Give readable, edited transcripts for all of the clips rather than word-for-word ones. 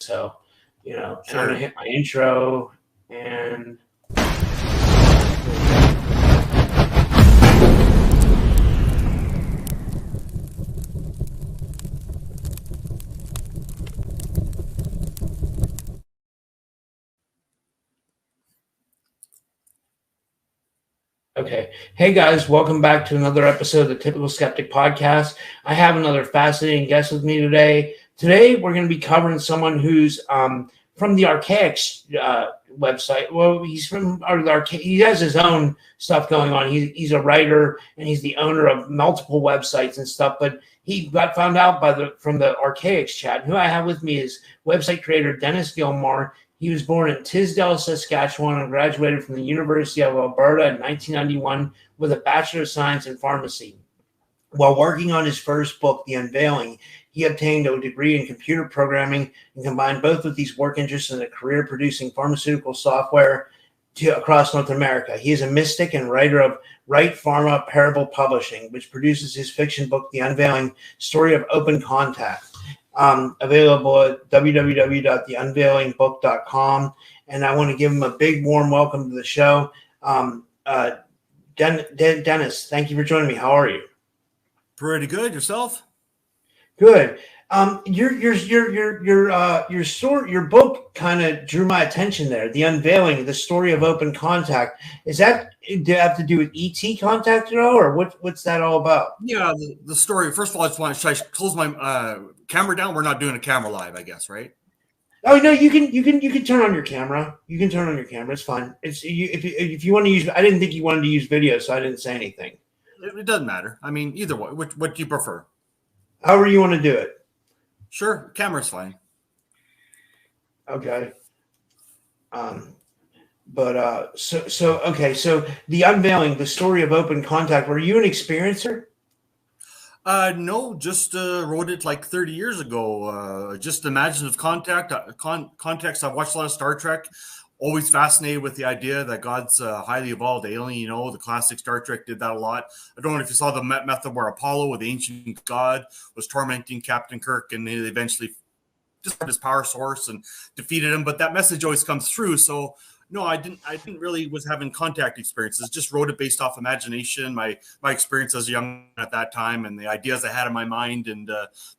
So, and I'm Sure. gonna hit my intro and. Okay. Hey guys, welcome back to another episode of the Typical Skeptic Podcast. I have another fascinating guest with me today. Today we're going to be covering someone who's from the archaix website. Well, he's from archaix. He has his own stuff going on. He's a writer and he's the owner of multiple websites and stuff. But he got found out from the archaix chat. Who I have with me is website creator Dennis Gilmour. He was born in Tisdale, Saskatchewan, and graduated from the University of Alberta in 1991 with a Bachelor of Science in Pharmacy. While working on his first book, The Unveiling, he obtained a degree in computer programming and combined both of these work interests in a career producing pharmaceutical software across North America. He is a mystic and writer of Right Pharma Parable Publishing, which produces his fiction book, The Unveiling, Story of Open Contact. Available at www.theunveilingbook.com. And I want to give him a big, warm welcome to the show. Dennis, thank you for joining me. How are you? Pretty good. Yourself? Good. Your book kind of drew my attention there. The Unveiling, the Story of Open Contact. Do you have to do with ET contact at all, or what's that all about? Yeah, the story. First of all, should I close my camera down? We're not doing a camera live, I guess, right? Oh no, you can turn on your camera. You can turn on your camera. It's fine. If you want to use. I didn't think you wanted to use video, so I didn't say anything. It doesn't matter. I mean, either way. What do you prefer? However you want to do it. Sure, camera's fine. Okay. So The Unveiling, the Story of Open Contact. Were you an experiencer? No, just wrote it like 30 years ago. Just imaginative context. I've watched a lot of Star Trek. Always fascinated with the idea that God's a highly evolved alien. The classic Star Trek did that a lot. I don't know if you saw the method where Apollo, the ancient god, was tormenting Captain Kirk, and they eventually discovered his power source and defeated him. But that message always comes through. So no, I didn't really was having contact experiences. Just wrote it based off imagination, my experience as a young at that time, and the ideas I had in my mind, and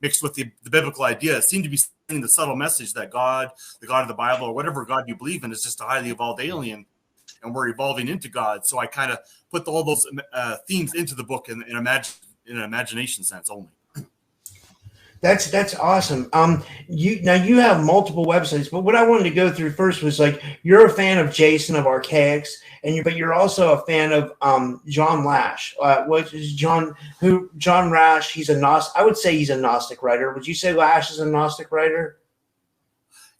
mixed with the biblical idea. It seemed to be sending the subtle message that God, the God of the Bible, or whatever God you believe in, is just a highly evolved alien, and we're evolving into God. So I kind of put all those themes into the book in an imagination sense only. That's awesome. You have multiple websites, but what I wanted to go through first was like you're a fan of Jason of Archaix, but you're also a fan of John Lash. Which is John Lash? He's a Gnostic. I would say he's a Gnostic writer. Would you say Lash is a Gnostic writer?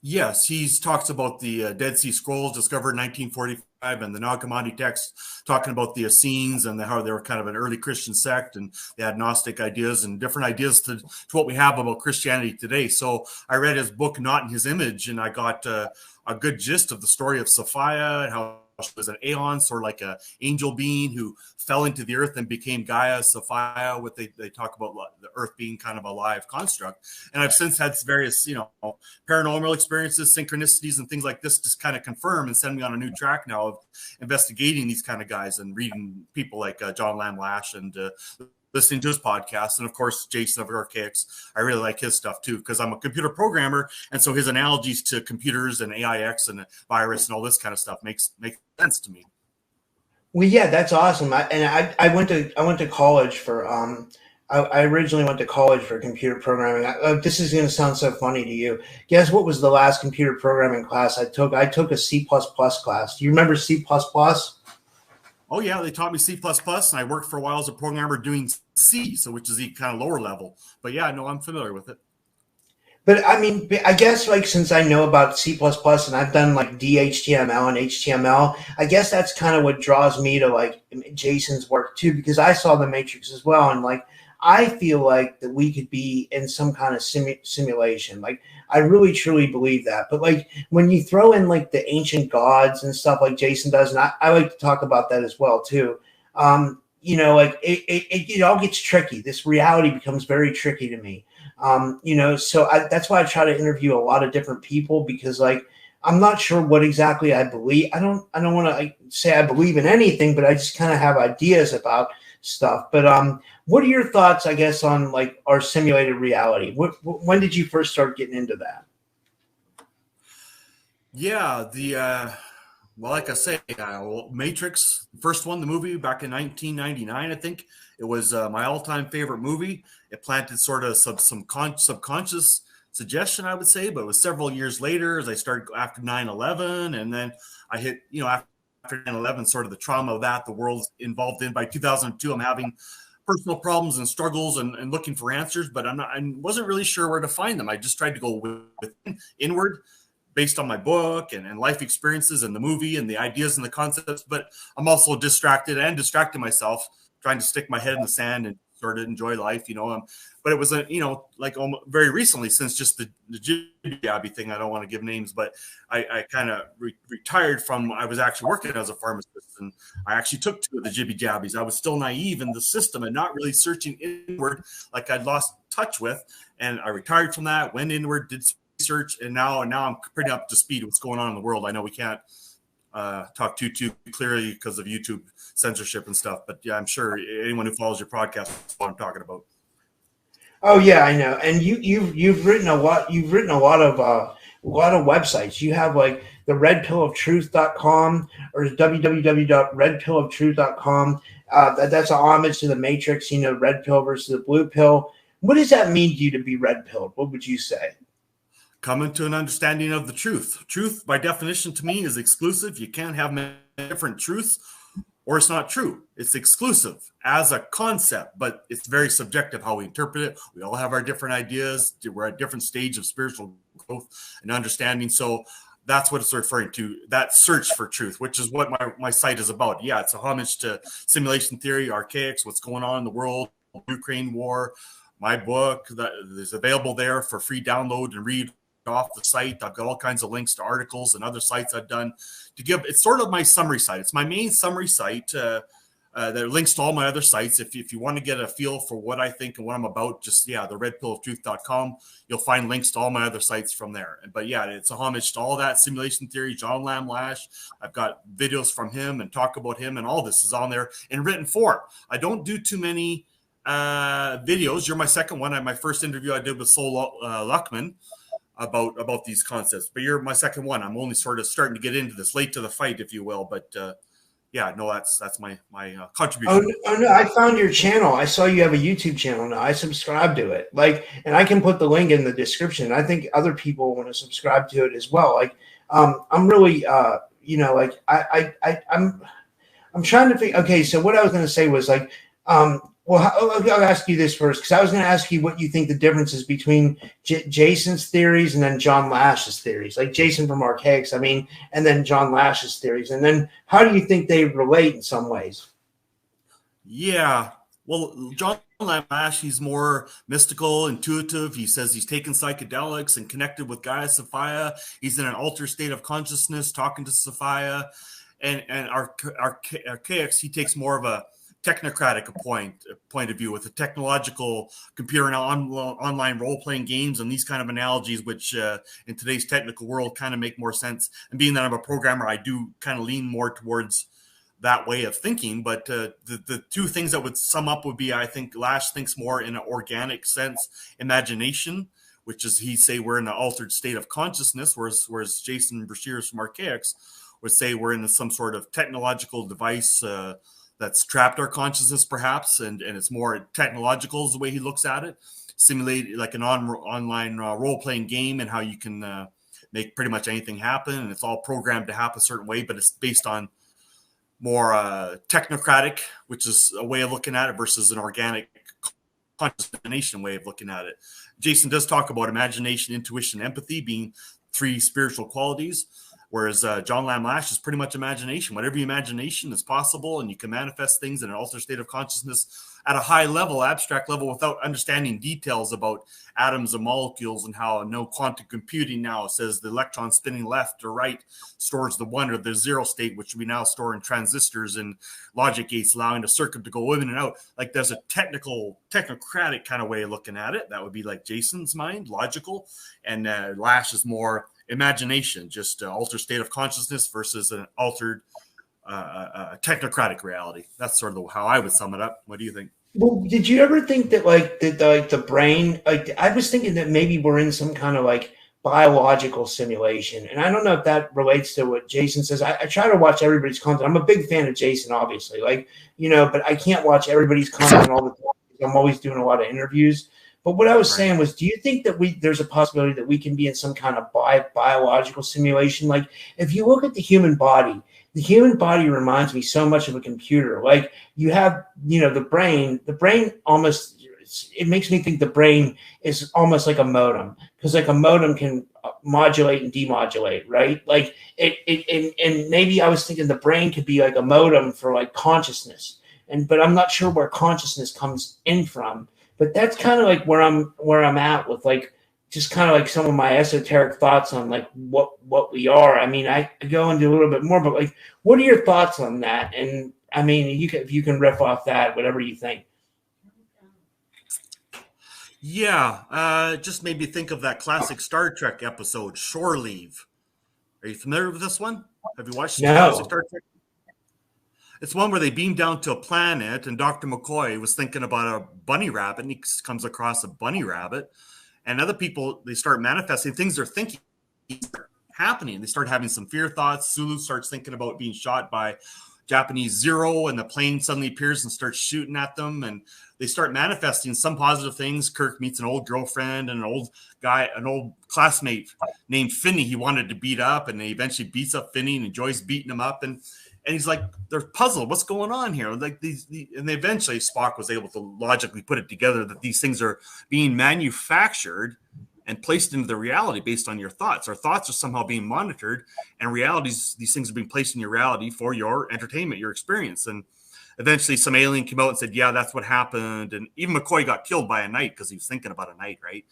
Yes, he talks about the Dead Sea Scrolls discovered in 1945 and the Nag Hammadi text talking about the Essenes and how they were kind of an early Christian sect, and they had Gnostic ideas and different ideas to what we have about Christianity today. So I read his book, Not in His Image, and I got a good gist of the story of Sophia and how she was an errants, or like an angel being who fell into the earth and became Gaia, Sophia. What they talk about the earth being kind of a live construct. And I've since had various, paranormal experiences, synchronicities, and things like this just kind of confirm and send me on a new track now of investigating these kind of guys and reading people like John Lamb Lash and listening to his podcast. And of course, Jason of Archaix. I really like his stuff too, because I'm a computer programmer. And so his analogies to computers and AIX and virus and all this kind of stuff makes sense to me. Well, yeah, that's awesome. I went to college for I originally went to college for computer programming. This is going to sound so funny to you. Guess what was the last computer programming class I took? I took a C++ class. Do you remember C++? Oh yeah, they taught me C++, and I worked for a while as a programmer doing C, which is the kind of lower level. But yeah, no, I'm familiar with it. But I mean, I guess like since I know about C++ and I've done like DHTML and HTML, I guess that's kind of what draws me to like Jason's work too, because I saw the Matrix as well, and like I feel like that we could be in some kind of simulation. Like I really truly believe that. But like when you throw in like the ancient gods and stuff like Jason does, and I like to talk about that as well too. Like it all gets tricky. This reality becomes very tricky to me. So that's why I try to interview a lot of different people, because like I'm not sure what exactly I believe. I don't want to say I believe in anything, but I just kind of have ideas about stuff. But what are your thoughts, I guess, on like our simulated reality? When did you first start getting into that? Yeah, well, like I say, Matrix, the first one, the movie back in 1999, I think it was my all-time favorite movie. It planted sort of some subconscious suggestion, I would say, but it was several years later as I started after 9/11, and then I hit, after 9/11, sort of the trauma of that the world's involved in. By 2002, I'm having personal problems and struggles and looking for answers, but I wasn't really sure where to find them. I just tried to go within, inward, based on my book and life experiences and the movie and the ideas and the concepts. But I'm also distracting myself, trying to stick my head in the sand and sort of enjoy life, but it was very recently, since just the jibby jabby thing. I don't want to give names, but I kind of retired from, I was actually working as a pharmacist, and I actually took 2 of the jibby jabbies. I was still naive in the system and not really searching inward like I'd lost touch with. And I retired from that, went inward, did research, and now I'm pretty up to speed with what's going on in the world. I know we can't talk too clearly because of YouTube censorship and stuff, but yeah, I'm sure anyone who follows your podcast knows what I'm talking about. Oh yeah, I know. And you've written a lot. You've written a lot of websites. You have like the redpilloftruth.com or www.redpilloftruth.com. That's a homage to the Matrix. Red pill versus the blue pill. What does that mean to you to be red pilled? What would you say? Coming to an understanding of the truth. Truth, by definition, to me, is exclusive. You can't have many different truths, or it's not true. It's exclusive as a concept, but it's very subjective how we interpret it. We all have our different ideas. We're at different stage of spiritual growth and understanding. So that's what it's referring to, that search for truth, which is what my site is about. Yeah, it's a homage to simulation theory, archaix, what's going on in the world, Ukraine war. My book that is available there for free download and read off the site. I've got all kinds of links to articles and other sites I've done to give. It's sort of my summary site. It's my main summary site that links to all my other sites. If you want to get a feel for what I think and what I'm about, just the redpilloftruth.com. You'll find links to all my other sites from there. But yeah, it's a homage to all that simulation theory. John Lamb Lash. I've got videos from him and talk about him, and all this is on there in written form. I don't do too many videos. You're my second one. My first interview I did with Sol Luckman about these concepts, but you're my second one. I'm only sort of starting to get into this, late to the fight, if you will. But that's my contribution. Oh no, I found your channel. I saw you have a YouTube channel now. I subscribe to it. And I can put the link in the description. I think other people want to subscribe to it as well. I'm really, I'm trying to think. Okay, so what I was going to say was I'll ask you this first, because I was going to ask you what you think the difference is between Jason's theories and then John Lash's theories, like Jason from Archaix, and then John Lash's theories. And then how do you think they relate in some ways? Yeah. Well, John Lash, he's more mystical, intuitive. He says he's taken psychedelics and connected with Gaia Sophia. He's in an altered state of consciousness, talking to Sophia. And Archaix, he takes more of a technocratic point of view, with a technological computer and online role-playing games and these kind of analogies, which in today's technical world kind of make more sense. And being that I'm a programmer, I do kind of lean more towards that way of thinking. But the two things that would sum up would be, I think Lash thinks more in an organic sense, imagination, which is, he say we're in an altered state of consciousness, whereas Jason Brashears from Archaix would say we're in some sort of technological device that's trapped our consciousness, perhaps, and it's more technological is the way he looks at it. Simulate like an online role-playing game, and how you can make pretty much anything happen, and it's all programmed to happen a certain way, but it's based on more technocratic, which is a way of looking at it, versus an organic conscious way of looking at it. Jason does talk about imagination, intuition, empathy being 3 spiritual qualities. Whereas John Lamb Lash is pretty much imagination. Whatever imagination is possible, and you can manifest things in an altered state of consciousness at a high level, abstract level, without understanding details about atoms and molecules and how no quantum computing now says the electron spinning left or right stores the 1 or the 0 state, which we now store in transistors and logic gates, allowing the circuit to go in and out. Like there's a technocratic kind of way of looking at it. That would be like Jason's mind, logical, and Lash is more imagination, just altered state of consciousness versus an altered technocratic reality. That's sort of how I would sum it up. What do you think? Well, did you ever think that the brain, I was thinking that maybe we're in some kind of like biological simulation, and I don't know if that relates to what Jason says. I try to watch everybody's content. I'm a big fan of Jason, obviously, but I can't watch everybody's content all the time. I'm always doing a lot of interviews. But what I was saying was, do you think that there's a possibility that we can be in some kind of biological simulation? Like if you look at the human body reminds me so much of a computer. Like you have, the brain almost, it makes me think the brain is almost like a modem, because like a modem can modulate and demodulate, right? Like and maybe I was thinking the brain could be like a modem for like consciousness, but I'm not sure where consciousness comes in from. But that's kind of like where I'm at with like just kind of like some of my esoteric thoughts on like what we are. I mean, I go into a little bit more, but like, what are your thoughts on that? And I mean, if you can riff off that, whatever you think. Yeah, just made me think of that classic Star Trek episode, Shore Leave. Are you familiar with this one? Have you watched classic Star Trek? It's one where they beam down to a planet, and Dr. McCoy was thinking about a bunny rabbit, and he comes across a bunny rabbit, and other people, they start manifesting things they're thinking happening. They start having some fear thoughts. Sulu starts thinking about being shot by Japanese Zero, and the plane suddenly appears and starts shooting at them, and they start manifesting some positive things. Kirk meets an old girlfriend and an old classmate named Finney he wanted to beat up, and he eventually beats up Finney and enjoys beating him up, and he's like, they're puzzled. What's going on here? Like and eventually Spock was able to logically put it together that these things are being manufactured and placed into the reality based on your thoughts. Our thoughts are somehow being monitored, and these things are being placed in your reality for your entertainment, your experience. And eventually some alien came out and said, yeah, that's what happened. And even McCoy got killed by a knight because he was thinking about a knight, right?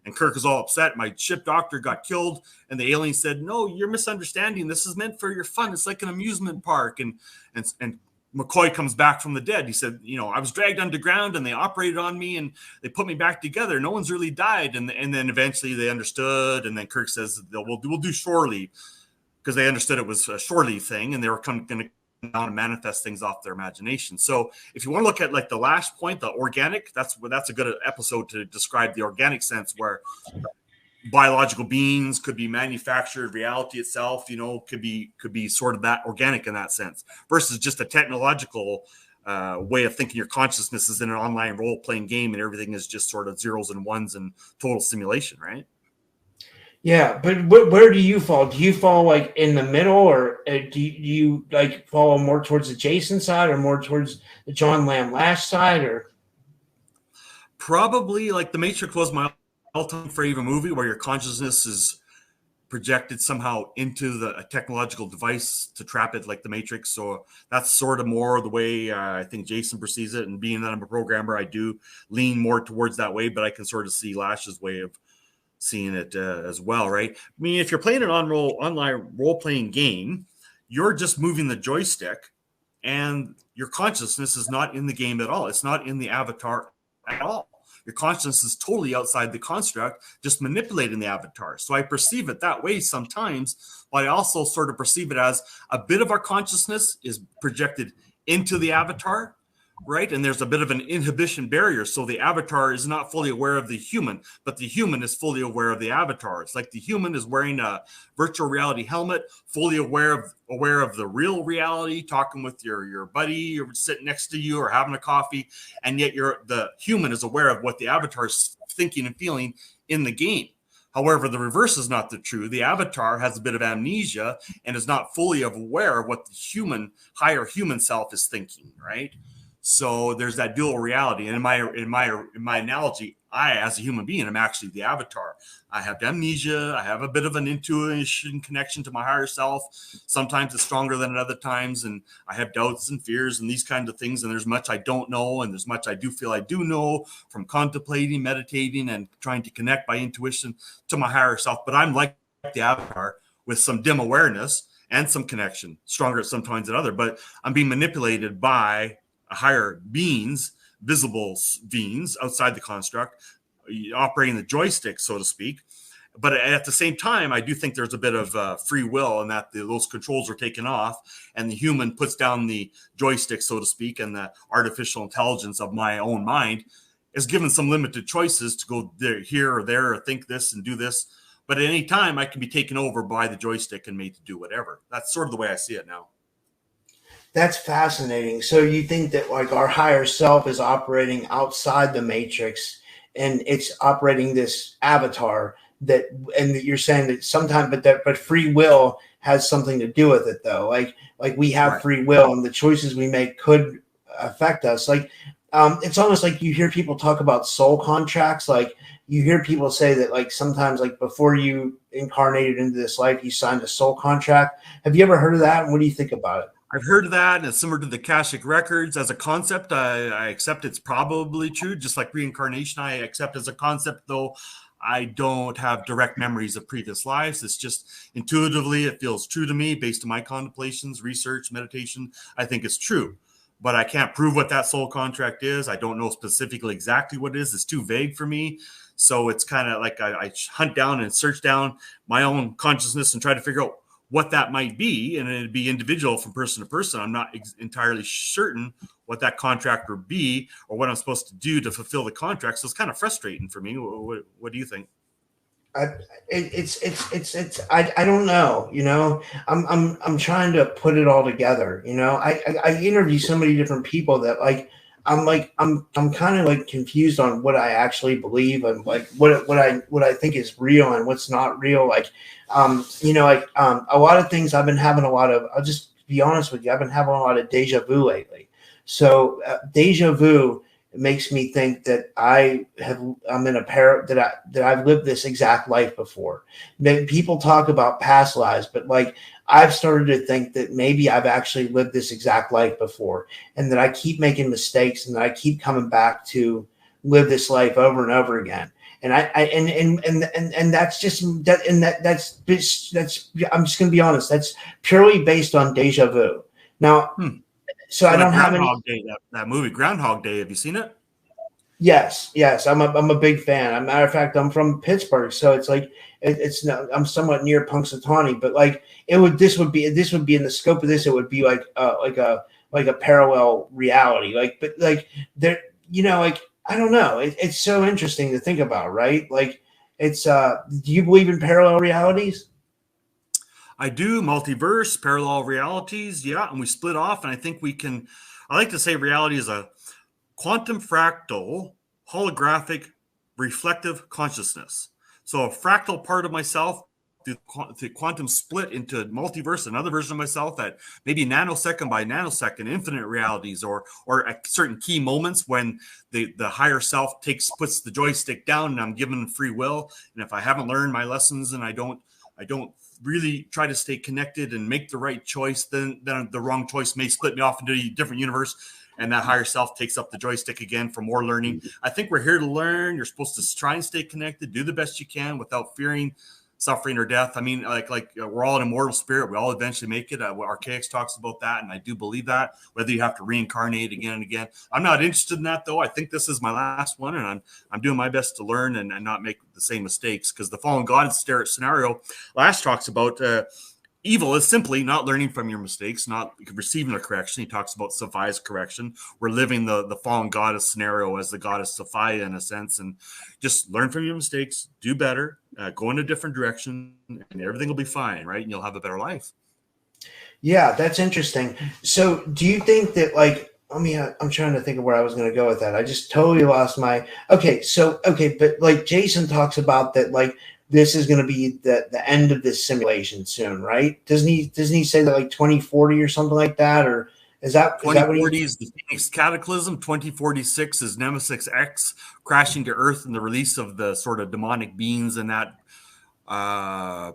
And Kirk is all upset. My ship doctor got killed. And the alien said, no, you're misunderstanding. This is meant for your fun. It's like an amusement park. And McCoy comes back from the dead. He said, I was dragged underground and they operated on me and they put me back together. No one's really died. And then eventually they understood. And then Kirk says, we'll do shore leave, because they understood it was a shore leave thing. And they were going to down and manifest things off their imagination. So if you want to look at like the Lash point, the organic, that's a good episode to describe the organic sense, where biological beings could be manufactured, reality itself, could be sort of that organic in that sense, versus just a technological way of thinking your consciousness is in an online role-playing game and everything is just sort of zeros and ones and total simulation, right? Yeah, but where do you fall? Do you fall like in the middle, or do you like follow more towards the Jason side or more towards the John Lamb Lash side? Or probably like The Matrix was my all-time favorite movie, where your consciousness is projected somehow into a technological device to trap it, like The Matrix. So that's sort of more the way I think Jason perceives it. And being that I'm a programmer, I do lean more towards that way, but I can sort of see Lash's way of seeing it as well, right? I mean, if you're playing an online role-playing game, you're just moving the joystick, and your consciousness is not in the game at all. It's not in the avatar at all. Your consciousness is totally outside the construct, just manipulating the avatar. So I perceive it that way sometimes, but I also sort of perceive it as a bit of our consciousness is projected into the avatar, right? And there's a bit of an inhibition barrier. So the avatar is not fully aware of the human, but the human is fully aware of the avatar. It's like the human is wearing a virtual reality helmet, fully aware of the real reality, talking with your buddy or sitting next to you or having a coffee. And yet the human is aware of what the avatar is thinking and feeling in the game. However, the reverse is not the true. The avatar has a bit of amnesia and is not fully aware of what the higher human self is thinking, right? So there's that dual reality. And in my analogy, I, as a human being, am actually the avatar. I have amnesia. I have a bit of an intuition connection to my higher self. Sometimes it's stronger than at other times. And I have doubts and fears and these kinds of things. And there's much I don't know. And there's much I do feel I do know from contemplating, meditating, and trying to connect by intuition to my higher self. But I'm like the avatar with some dim awareness and some connection, stronger sometimes than other. But I'm being manipulated by higher beings, visible beings outside the construct, operating the joystick, so to speak. But at the same time, I do think there's a bit of free will, and that those controls are taken off, and the human puts down the joystick, so to speak, and the artificial intelligence of my own mind is given some limited choices to go there, here or there, or think this and do this. But at any time, I can be taken over by the joystick and made to do whatever. That's sort of the way I see it now. That's fascinating. So you think that like our higher self is operating outside the matrix, and it's operating this avatar that, and you're saying that sometimes, but free will has something to do with it though. Like we have Right. free will, and the choices we make could affect us. Like, it's almost like you hear people talk about soul contracts. Like you hear people say that like sometimes like before you incarnated into this life, you signed a soul contract. Have you ever heard of that? And what do you think about it? I've heard of that, and it's similar to the Akashic records as a concept. I accept it's probably true, just like reincarnation. I accept as a concept, though I don't have direct memories of previous lives. It's just intuitively, it feels true to me based on my contemplations, research, meditation. I think it's true, but I can't prove what that soul contract is. I don't know specifically exactly what it is. It's too vague for me. So it's kind of like I hunt down and search down my own consciousness and try to figure out what that might be, and it'd be individual from person to person. I'm not entirely certain what that contract would be or what I'm supposed to do to fulfill the contract. So it's kind of frustrating for me. What do you think? I don't know, you know. I'm trying to put it all together, you know. I interview so many different people that I'm kind of like confused on what I actually believe and like what I think is real and what's not real. Like, you know, like a lot of things I've been having a lot of. I'll just be honest with you. I've been having a lot of deja vu lately. So deja vu makes me think that I'm in a pair that I've lived this exact life before. People talk about past lives, but like I've started to think that maybe I've actually lived this exact life before, and that I keep making mistakes, and that I keep coming back to live this life over and over again. And and that's just that, and that's I'm just gonna be honest. That's purely based on deja vu. Now, so I don't have any. Day, that movie Groundhog Day. Have you seen it? Yes, I'm a big fan. As a matter of fact, I'm from Pittsburgh, so it's like it's not, I'm somewhat near Punxsutawney, but like this would be in the scope of this. It would be like a parallel reality, but like there, you know, like I don't know. It's so interesting to think about, right? Like it's do you believe in parallel realities? I do. Multiverse, parallel realities. Yeah. And we split off. And I think I like to say reality is a quantum fractal, holographic, reflective consciousness. So a fractal part of myself, the quantum split into multiverse, another version of myself at maybe nanosecond by nanosecond, infinite realities, or at certain key moments when the higher self puts the joystick down and I'm given free will. And if I haven't learned my lessons and I don't really try to stay connected and make the right choice, then the wrong choice may split me off into a different universe. And that higher self takes up the joystick again for more learning. I think we're here to learn. You're supposed to try and stay connected, do the best you can without fearing suffering or death. I mean, like we're all an immortal spirit. We all eventually make it. Archaix talks about that, and I do believe that, whether you have to reincarnate again and again. I'm not interested in that, though. I think this is my last one, and I'm doing my best to learn and not make the same mistakes, because the fallen god scenario, Lash talks about evil is simply not learning from your mistakes, not receiving a correction. He talks about Sophia's correction. We're living the fallen goddess scenario as the goddess Sophia in a sense, and just learn from your mistakes, do better, go in a different direction, and everything will be fine, right? And you'll have a better life. Yeah, that's interesting. So do you think that like, I'm trying to think of where I was going to go with that. I just totally lost my, but like Jason talks about that, like, this is going to be the end of this simulation soon, right? Doesn't he say that like 2040 or something like that? Or Is that what 2040 is the Phoenix Cataclysm. 2046 is Nemesis X crashing to Earth and the release of the sort of demonic beings in that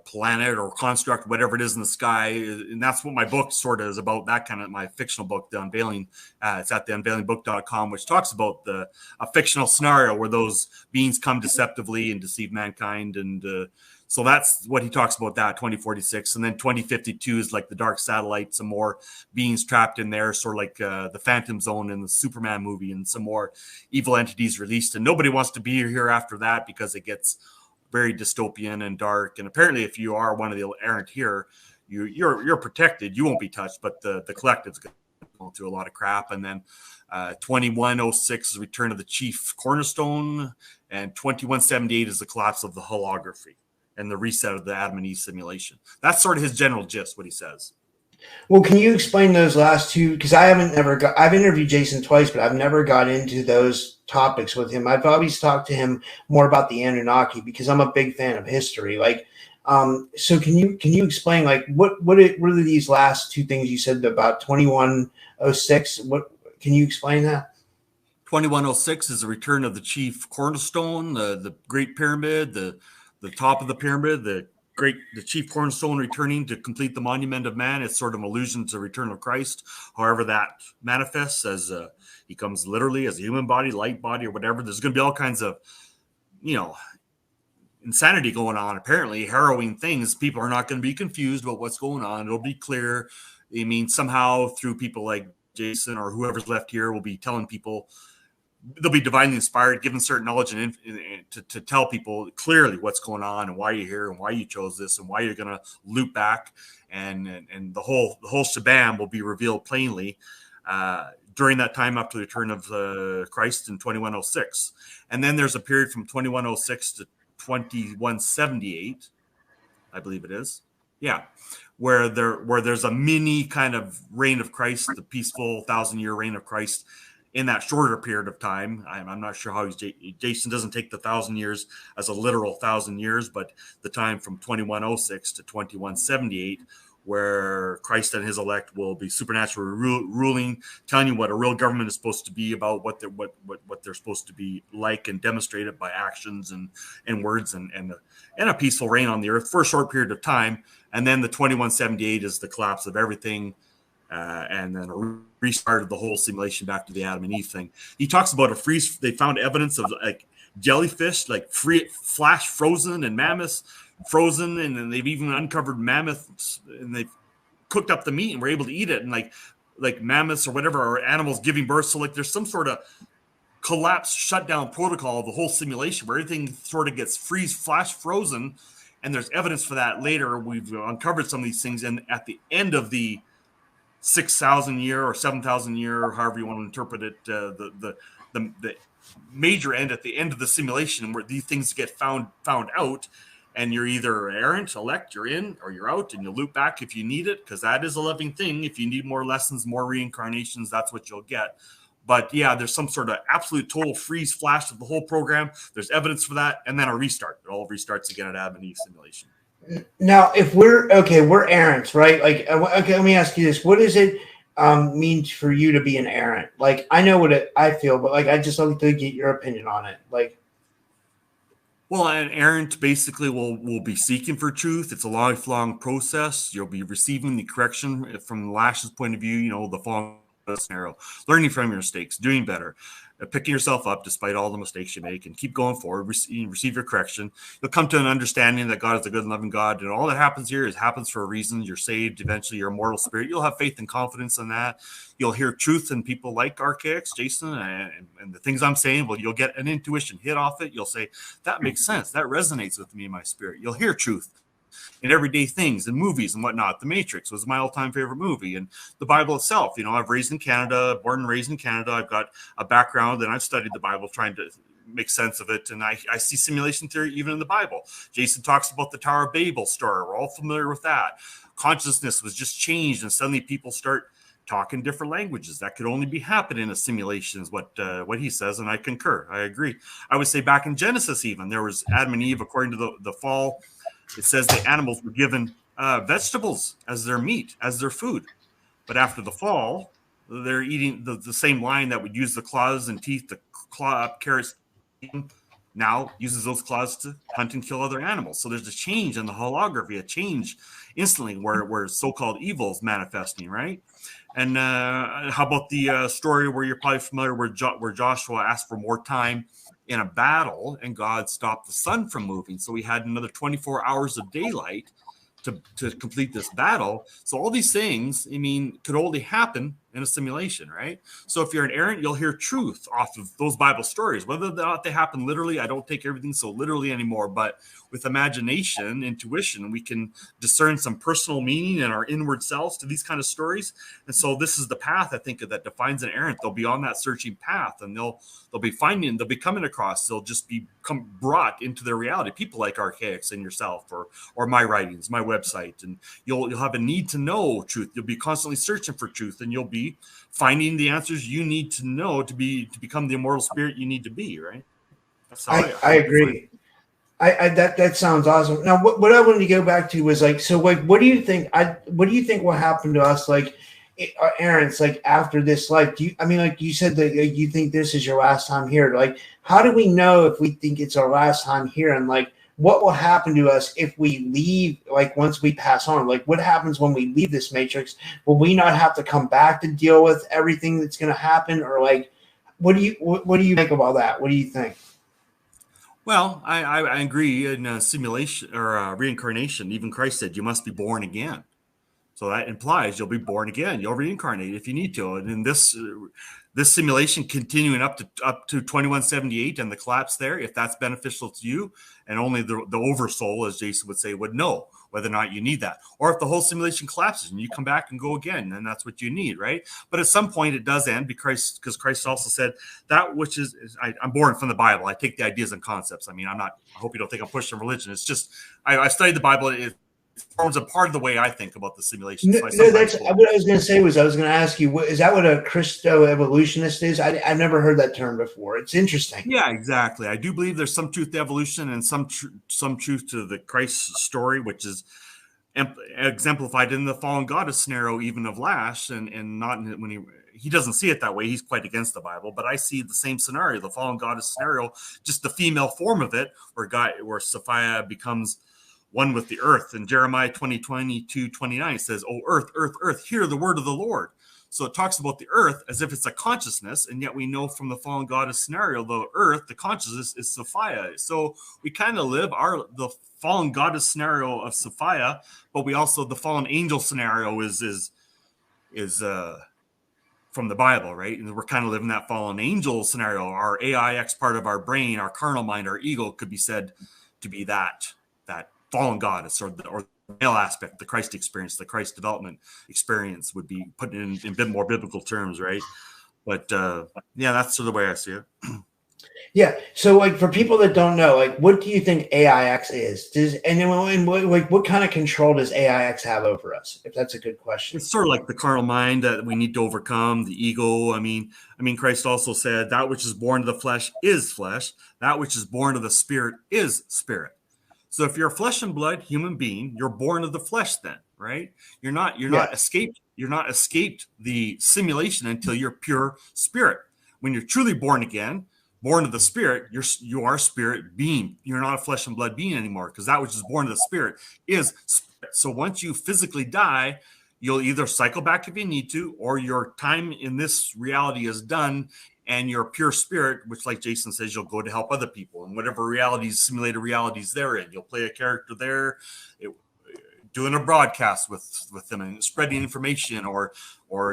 planet or construct, whatever it is in the sky. And that's what my book sort of is about, that kind of my fictional book, The Unveiling. It's at theunveilingbook.com, which talks about a fictional scenario where those beings come deceptively and deceive mankind. And so that's what he talks about, that 2046. And then 2052 is like the dark satellite, some more beings trapped in there, sort of like the Phantom Zone in the Superman movie, and some more evil entities released. And nobody wants to be here after that because it gets very dystopian and dark. And apparently if you are one of the errant here, you're protected. You won't be touched, but the collective's going to go through a lot of crap. And then 2106 is Return of the Chief Cornerstone, and 2178 is the collapse of the holography and the reset of the Adam and Eve simulation. That's sort of his general gist, what he says. Well, can you explain those last two? Because I've interviewed Jason twice, but I've never got into those topics with him. I've always talked to him more about the Anunnaki because I'm a big fan of history. Like, so can you explain like what are these last two things you said about 2106? What can you explain that? 2106 is the return of the chief cornerstone, the Great Pyramid, the top of the pyramid, the chief cornerstone returning to complete the monument of man. It's sort of an allusion to the return of Christ. However, that manifests as he comes literally as a human body, light body, or whatever. There's going to be all kinds of, insanity going on. Apparently, harrowing things. People are not going to be confused about what's going on. It'll be clear. I mean, somehow through people like Jason or whoever's left here will be telling people. They'll be divinely inspired, given certain knowledge and to tell people clearly what's going on and why you're here and why you chose this and why you're going to loop back, and the whole shabam will be revealed plainly during that time up to the return of Christ in 2106. And then there's a period from 2106 to 2178, I believe it is, where there's a mini kind of reign of Christ, the peaceful 1,000-year reign of Christ. In that shorter period of time, I'm not sure how Jason doesn't take the 1,000 years as a literal 1,000 years, but the time from 2106 to 2178, where Christ and his elect will be supernaturally ruling, telling you what a real government is supposed to be about, what they're supposed to be like, and demonstrate it by actions and words, and a peaceful reign on the earth for a short period of time. And then the 2178 is the collapse of everything. And then a restart of the whole simulation back to the Adam and Eve thing. He talks about a freeze. They found evidence of like jellyfish, like flash frozen, and mammoths frozen. And then they've even uncovered mammoths, and they've cooked up the meat and were able to eat it. And like mammoths or whatever are animals giving birth. So like there's some sort of collapse shutdown protocol of the whole simulation where everything sort of gets flash frozen. And there's evidence for that later. We've uncovered some of these things. And at the end of the 6,000 year or 7,000 year, or however you want to interpret it, the major end at the end of the simulation, where these things get found out, and you're either errant, elect, you're in, or you're out, and you loop back if you need it, because that is a living thing. If you need more lessons, more reincarnations, that's what you'll get. But yeah, there's some sort of absolute total freeze flash of the whole program. There's evidence for that, and then a restart. It all restarts again at Adam and Eve simulation. Now, if we're errants, right? Like, okay, let me ask you this: what does it mean for you to be an errant? Like, I know what I feel, but like, I just like to get your opinion on it. Like, well, an errant basically will be seeking for truth. It's a lifelong process. You'll be receiving the correction from Lash's point of view. The following scenario: learning from your mistakes, doing better, picking yourself up despite all the mistakes you make, and keep going forward, receive your correction. You'll come to an understanding that God is a good and loving God, and all that happens here happens for a reason. You're saved. Eventually, you're a mortal spirit. You'll have faith and confidence in that. You'll hear truth in people like archaix, Jason, and the things I'm saying. Well, you'll get an intuition hit off it. You'll say, that makes sense. That resonates with me in my spirit. You'll hear truth in everyday things and movies and whatnot. The Matrix was my all-time favorite movie, and the Bible itself. I've raised in Canada, born and raised in Canada. I've got a background, and I've studied the Bible trying to make sense of it. And I see simulation theory even in the Bible. Jason talks about the Tower of Babel story. We're all familiar with that. Consciousness was just changed, and suddenly people start talking different languages. That could only be happening in a simulation, is what he says, and I concur. I agree. I would say back in Genesis, even there was Adam and Eve, according to the fall. It says the animals were given vegetables as their meat, as their food. But after the fall, they're eating the same lion that would use the claws and teeth to claw up carrots, now uses those claws to hunt and kill other animals. So there's a change in the holography, a change instantly where so-called evil is manifesting, right? And how about the story where you're probably familiar where Joshua asked for more time in a battle and God stopped the sun from moving. So we had another 24 hours of daylight to complete this battle. So all these things, I mean, could only happen in a simulation, right? So if you're an errant, you'll hear truth off of those Bible stories. Whether or not they happen literally, I don't take everything so literally anymore, but with imagination, intuition, we can discern some personal meaning in our inward selves to these kind of stories. And so this is the path, I think, that defines an errant. They'll be on that searching path, and they'll be coming across, they'll just become brought into their reality. People like archaix and yourself, or my writings, my website, and you'll have a need to know truth. You'll be constantly searching for truth, and you'll be finding the answers you need to know to become the immortal spirit you need to be, right? That's how I agree. That sounds awesome. Now, what I wanted to go back to was like, so like, what do you think will happen to us, like, errants, like after this life? Like you said that you think this is your last time here. Like, how do we know if we think it's our last time here? And like, what will happen to us if we leave, like once we pass on? Like, what happens when we leave this matrix? Will we not have to come back to deal with everything that's going to happen? Or like, what do you think about that? What do you think? Well, I agree. In simulation or reincarnation, even Christ said you must be born again. So that implies you'll be born again. You'll reincarnate if you need to. And in this simulation continuing up to 2178 and the collapse there, if that's beneficial to you, and only the oversoul, as Jason would say, would know whether or not you need that. Or if the whole simulation collapses and you come back and go again, then that's what you need, right? But at some point it does end because Christ also said that which is I'm born from the Bible. I take the ideas and concepts. I mean, I hope you don't think I'm pushing religion. It's just I studied the Bible. It forms a part of the way I think about the simulation. No, that's what I was going to say. I was going to ask you, is that what a Christo evolutionist is? I've never heard that term before. It's interesting. Yeah, exactly. I do believe there's some truth to evolution and some truth to the Christ story, which is exemplified in the fallen goddess scenario, even of Lash, and not when he doesn't see it that way. He's quite against the Bible, but I see the same scenario, the fallen goddess scenario, just the female form of it, where Sophia becomes one with the earth. And Jeremiah 20:29 says, "Oh, earth, earth, earth, hear the word of the Lord." So it talks about the earth as if it's a consciousness, and yet we know from the fallen goddess scenario, the earth, the consciousness, is Sophia. So we kind of live the fallen goddess scenario of Sophia, but we also, the fallen angel scenario is from the Bible, right? And we're kind of living that fallen angel scenario. Our AIX part of our brain, our carnal mind, our ego could be said to be that fallen goddess, or the male aspect, the Christ experience, the Christ development experience would be put in a bit more biblical terms, right? But yeah, that's sort of the way I see it. Yeah. So, like, for people that don't know, like, what do you think AIX is? What kind of control does AIX have over us? If that's a good question. It's sort of like the carnal mind that we need to overcome, the ego. I mean, Christ also said, "That which is born of the flesh is flesh. That which is born of the spirit is spirit." So if you're a flesh and blood human being, you're born of the flesh then, right? You're not escaped the simulation until you're pure spirit. When you're truly born again, born of the spirit, you are spirit being. You're not a flesh and blood being anymore, because that which is born of the spirit is spirit. So once you physically die, you'll either cycle back if you need to, or your time in this reality is done, and you're a pure spirit, which, like Jason says, you'll go to help other people in whatever simulated realities they're in. You'll play a character there, doing a broadcast with them and spreading information, or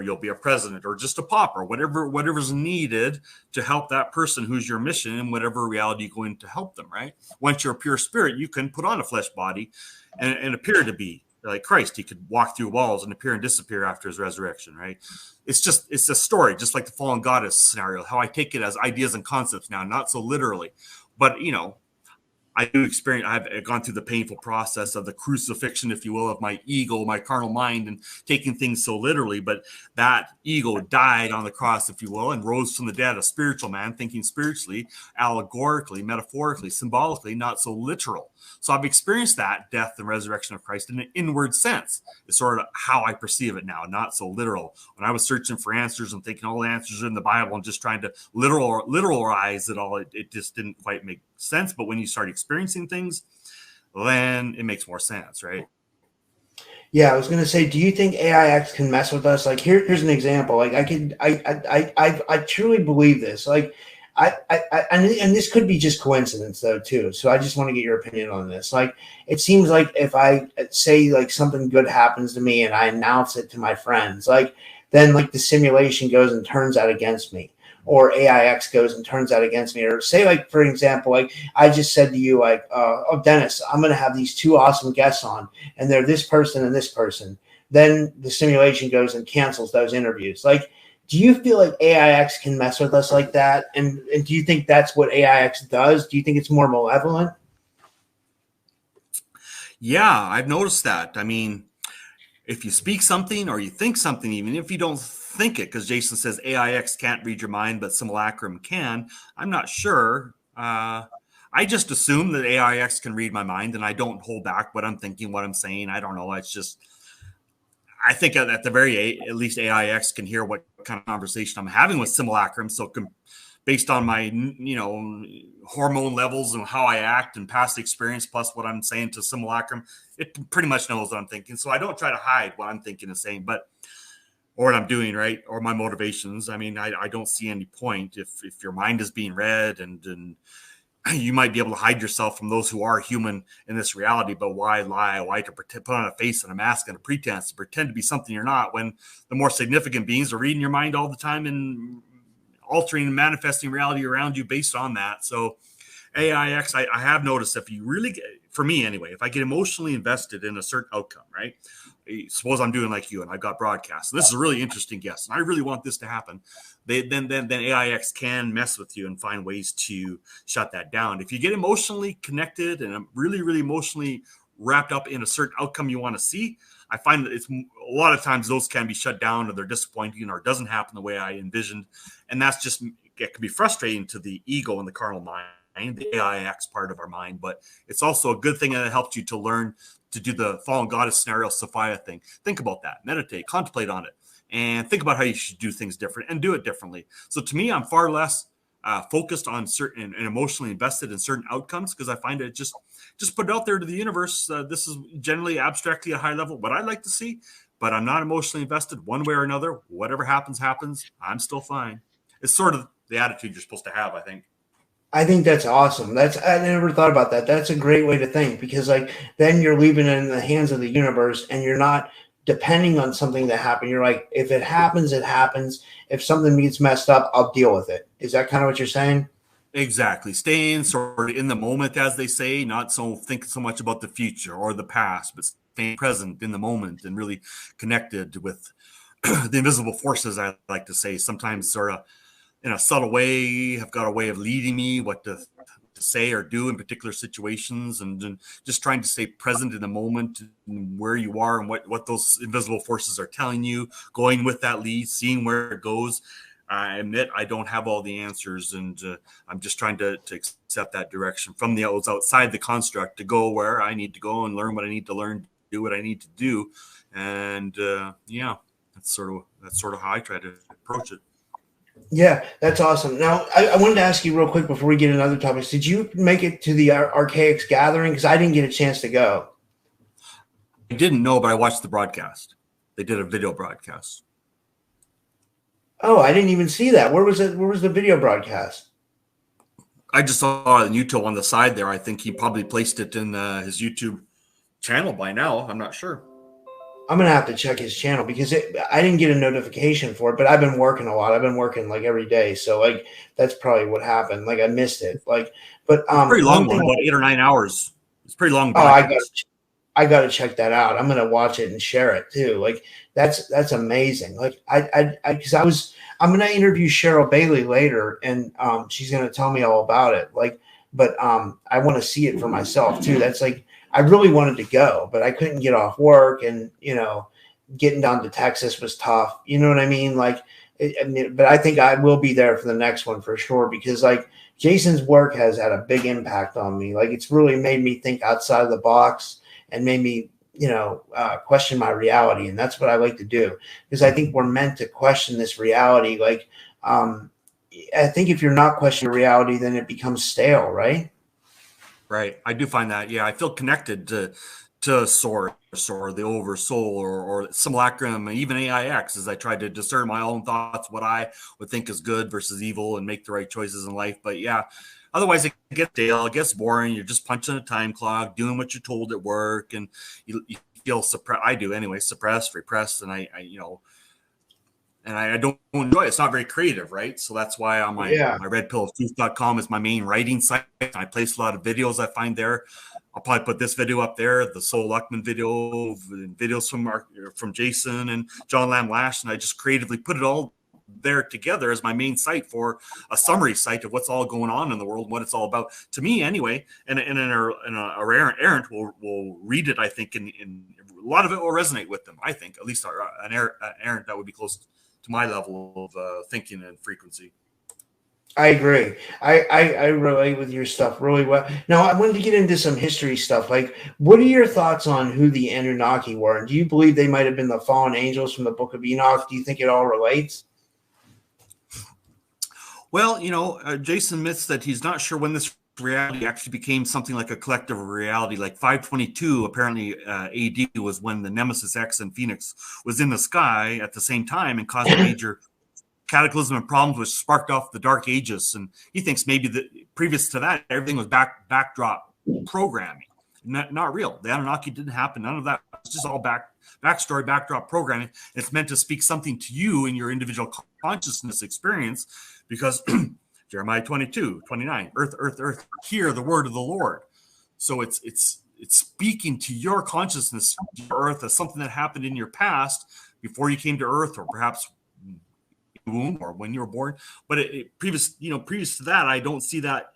you'll be a president or just a pauper, whatever's needed to help that person who's your mission in whatever reality you go in to help them, right? Once you're a pure spirit, you can put on a flesh body and appear to be like Christ. He could walk through walls and appear and disappear after his resurrection, right? It's a story, just like the fallen goddess scenario, how I take it as ideas and concepts now, not so literally. But, I've gone through the painful process of the crucifixion, if you will, of my ego, my carnal mind, and taking things so literally. But that ego died on the cross, if you will, and rose from the dead, a spiritual man, thinking spiritually, allegorically, metaphorically, symbolically, not so literal. So I've experienced that death and resurrection of Christ in an inward sense. It's sort of how I perceive it now, not so literal. When I was searching for answers and thinking all the answers are in the Bible and just trying to literalize it all, it just didn't quite make sense. But when you start experiencing things, then it makes more sense, right? Yeah, I was gonna say, do you think AIX can mess with us? Like, here's an example. Like, I truly believe this. Like, and this could be just coincidence though too. So I just want to get your opinion on this. Like, it seems like if I say like something good happens to me and I announce it to my friends, like then like the simulation goes and turns out against me, or AIX goes and turns out against me. Or say like, for example, like I just said to you, like, oh Dennis, I'm gonna have these two awesome guests on, and they're this person and this person. Then the simulation goes and cancels those interviews. Like, do you feel like AIX can mess with us like that? And do you think that's what AIX does? Do you think it's more malevolent? Yeah, I've noticed that. I mean, if you speak something or you think something, even if you don't think it, because Jason says AIX can't read your mind, but simulacrum can. I'm not sure. I just assume that AIX can read my mind, and I don't hold back what I'm thinking, what I'm saying. I don't know. It's just, I think at the at least AIX can hear what kind of conversation I'm having with simulacrum. So based on my, hormone levels and how I act and past experience, plus what I'm saying to simulacrum, it pretty much knows what I'm thinking. So I don't try to hide what I'm thinking and saying, or what I'm doing, right? Or my motivations. I mean, I don't see any point if your mind is being read and you might be able to hide yourself from those who are human in this reality, but why lie? Why to put on a face and a mask and a pretense to pretend to be something you're not, when the more significant beings are reading your mind all the time and altering and manifesting reality around you based on that. So AIX, I have noticed, if you really get, for me anyway, if I get emotionally invested in a certain outcome, right? Suppose I'm doing like you and I've got broadcasts. This is a really interesting guest, and I really want this to happen. Then AIX can mess with you and find ways to shut that down. If you get emotionally connected and really, really emotionally wrapped up in a certain outcome you want to see, I find that it's a lot of times those can be shut down, or they're disappointing, or it doesn't happen the way I envisioned. And that's just, it can be frustrating to the ego and the carnal mind, the AIX part of our mind. But it's also a good thing that it helps you to learn to do the fallen goddess scenario Sophia thing. Think about that, meditate, contemplate on it, and think about how you should do things different and do it differently. So to me, I'm far less focused on certain and emotionally invested in certain outcomes, because I find it just put it out there to the universe. This is generally abstractly a high level what I'd like to see, but I'm not emotionally invested one way or another. Whatever happens, happens. I'm still fine. It's sort of the attitude you're supposed to have, I think. I think that's awesome. I never thought about that. That's a great way to think, because like then you're leaving it in the hands of the universe and you're not depending on something to happen. You're like, if it happens, it happens. If something gets messed up, I'll deal with it. Is that kind of what you're saying? Exactly. Staying sort of in the moment, as they say, not so thinking so much about the future or the past, but staying present in the moment and really connected with the invisible forces, I like to say. Sometimes sort of in a subtle way have got a way of leading me what to say or do in particular situations, and just trying to stay present in the moment and where you are and what those invisible forces are telling you, going with that lead, seeing where it goes. I admit I don't have all the answers, and I'm just trying to accept that direction from the outside the construct, to go where I need to go and learn what I need to learn, do what I need to do. And that's sort of how I try to approach it. Yeah, that's awesome. Now, I wanted to ask you real quick before we get into other topics. Did you make it to the archaix gathering? Because I didn't get a chance to go. I didn't know, but I watched the broadcast. They did a video broadcast. Oh, I didn't even see that. Where was it? Where was the video broadcast? I just saw it on YouTube on the side there. I think he probably placed it in his YouTube channel by now. I'm not sure. I'm going to have to check his channel, because I didn't get a notification for it, but I've been working a lot. I've been working like every day. So like, that's probably what happened. Like I missed it. Like, but it's pretty long one, about 8 or 9 hours. It's pretty long. Oh, I got to check that out. I'm going to watch it and share it too. Like that's amazing. Like because I'm going to interview Cheryl Bailey later, and she's going to tell me all about it. Like, but I want to see it for myself too. That's like, I really wanted to go, but I couldn't get off work, and getting down to Texas was tough. You know what I mean? Like but I think I will be there for the next one for sure, because like Jason's work has had a big impact on me. Like it's really made me think outside of the box and made me, question my reality. And that's what I like to do, because I think we're meant to question this reality. Like, I think if you're not questioning reality, then it becomes stale, right? Right. I do find that. Yeah, I feel connected to source or the oversoul or simulacrum, and even AIX, as I try to discern my own thoughts, what I would think is good versus evil, and make the right choices in life. But yeah, otherwise it gets stale, it gets boring. You're just punching a time clock, doing what you're told at work, and you feel suppressed. I do anyway, suppressed, repressed, and I don't enjoy it. It's not very creative, right? So that's why on my redpilloftruth.com is my main writing site. I place a lot of videos I find there. I'll probably put this video up there, the Sol Luckman video, videos from Jason and John Lamb Lash, and I just creatively put it all there together as my main site for a summary site of what's all going on in the world, what it's all about to me anyway. And our errant will read it, I think, in a lot of it will resonate with them, I think, at least an errant that would be close to my level of thinking and frequency. I agree. I relate with your stuff really well. Now, I wanted to get into some history stuff. Like, what are your thoughts on who the Anunnaki were? And do you believe they might have been the fallen angels from the Book of Enoch? Do you think it all relates? Well, Jason admits that he's not sure when this reality actually became something like a collective reality. Like 522 apparently AD was when the Nemesis X and Phoenix was in the sky at the same time and caused a major cataclysm and problems, which sparked off the Dark Ages. And he thinks maybe previous to that, everything was backdrop programming, not real. The Anunnaki didn't happen. None of that. It's just all backstory, backdrop programming. It's meant to speak something to you in your individual consciousness experience, because Jeremiah 22:29, earth, hear the word of the Lord. So it's speaking to your consciousness, your earth, as something that happened in your past before you came to earth, or perhaps womb or when you were born. But previous to that, I don't see that.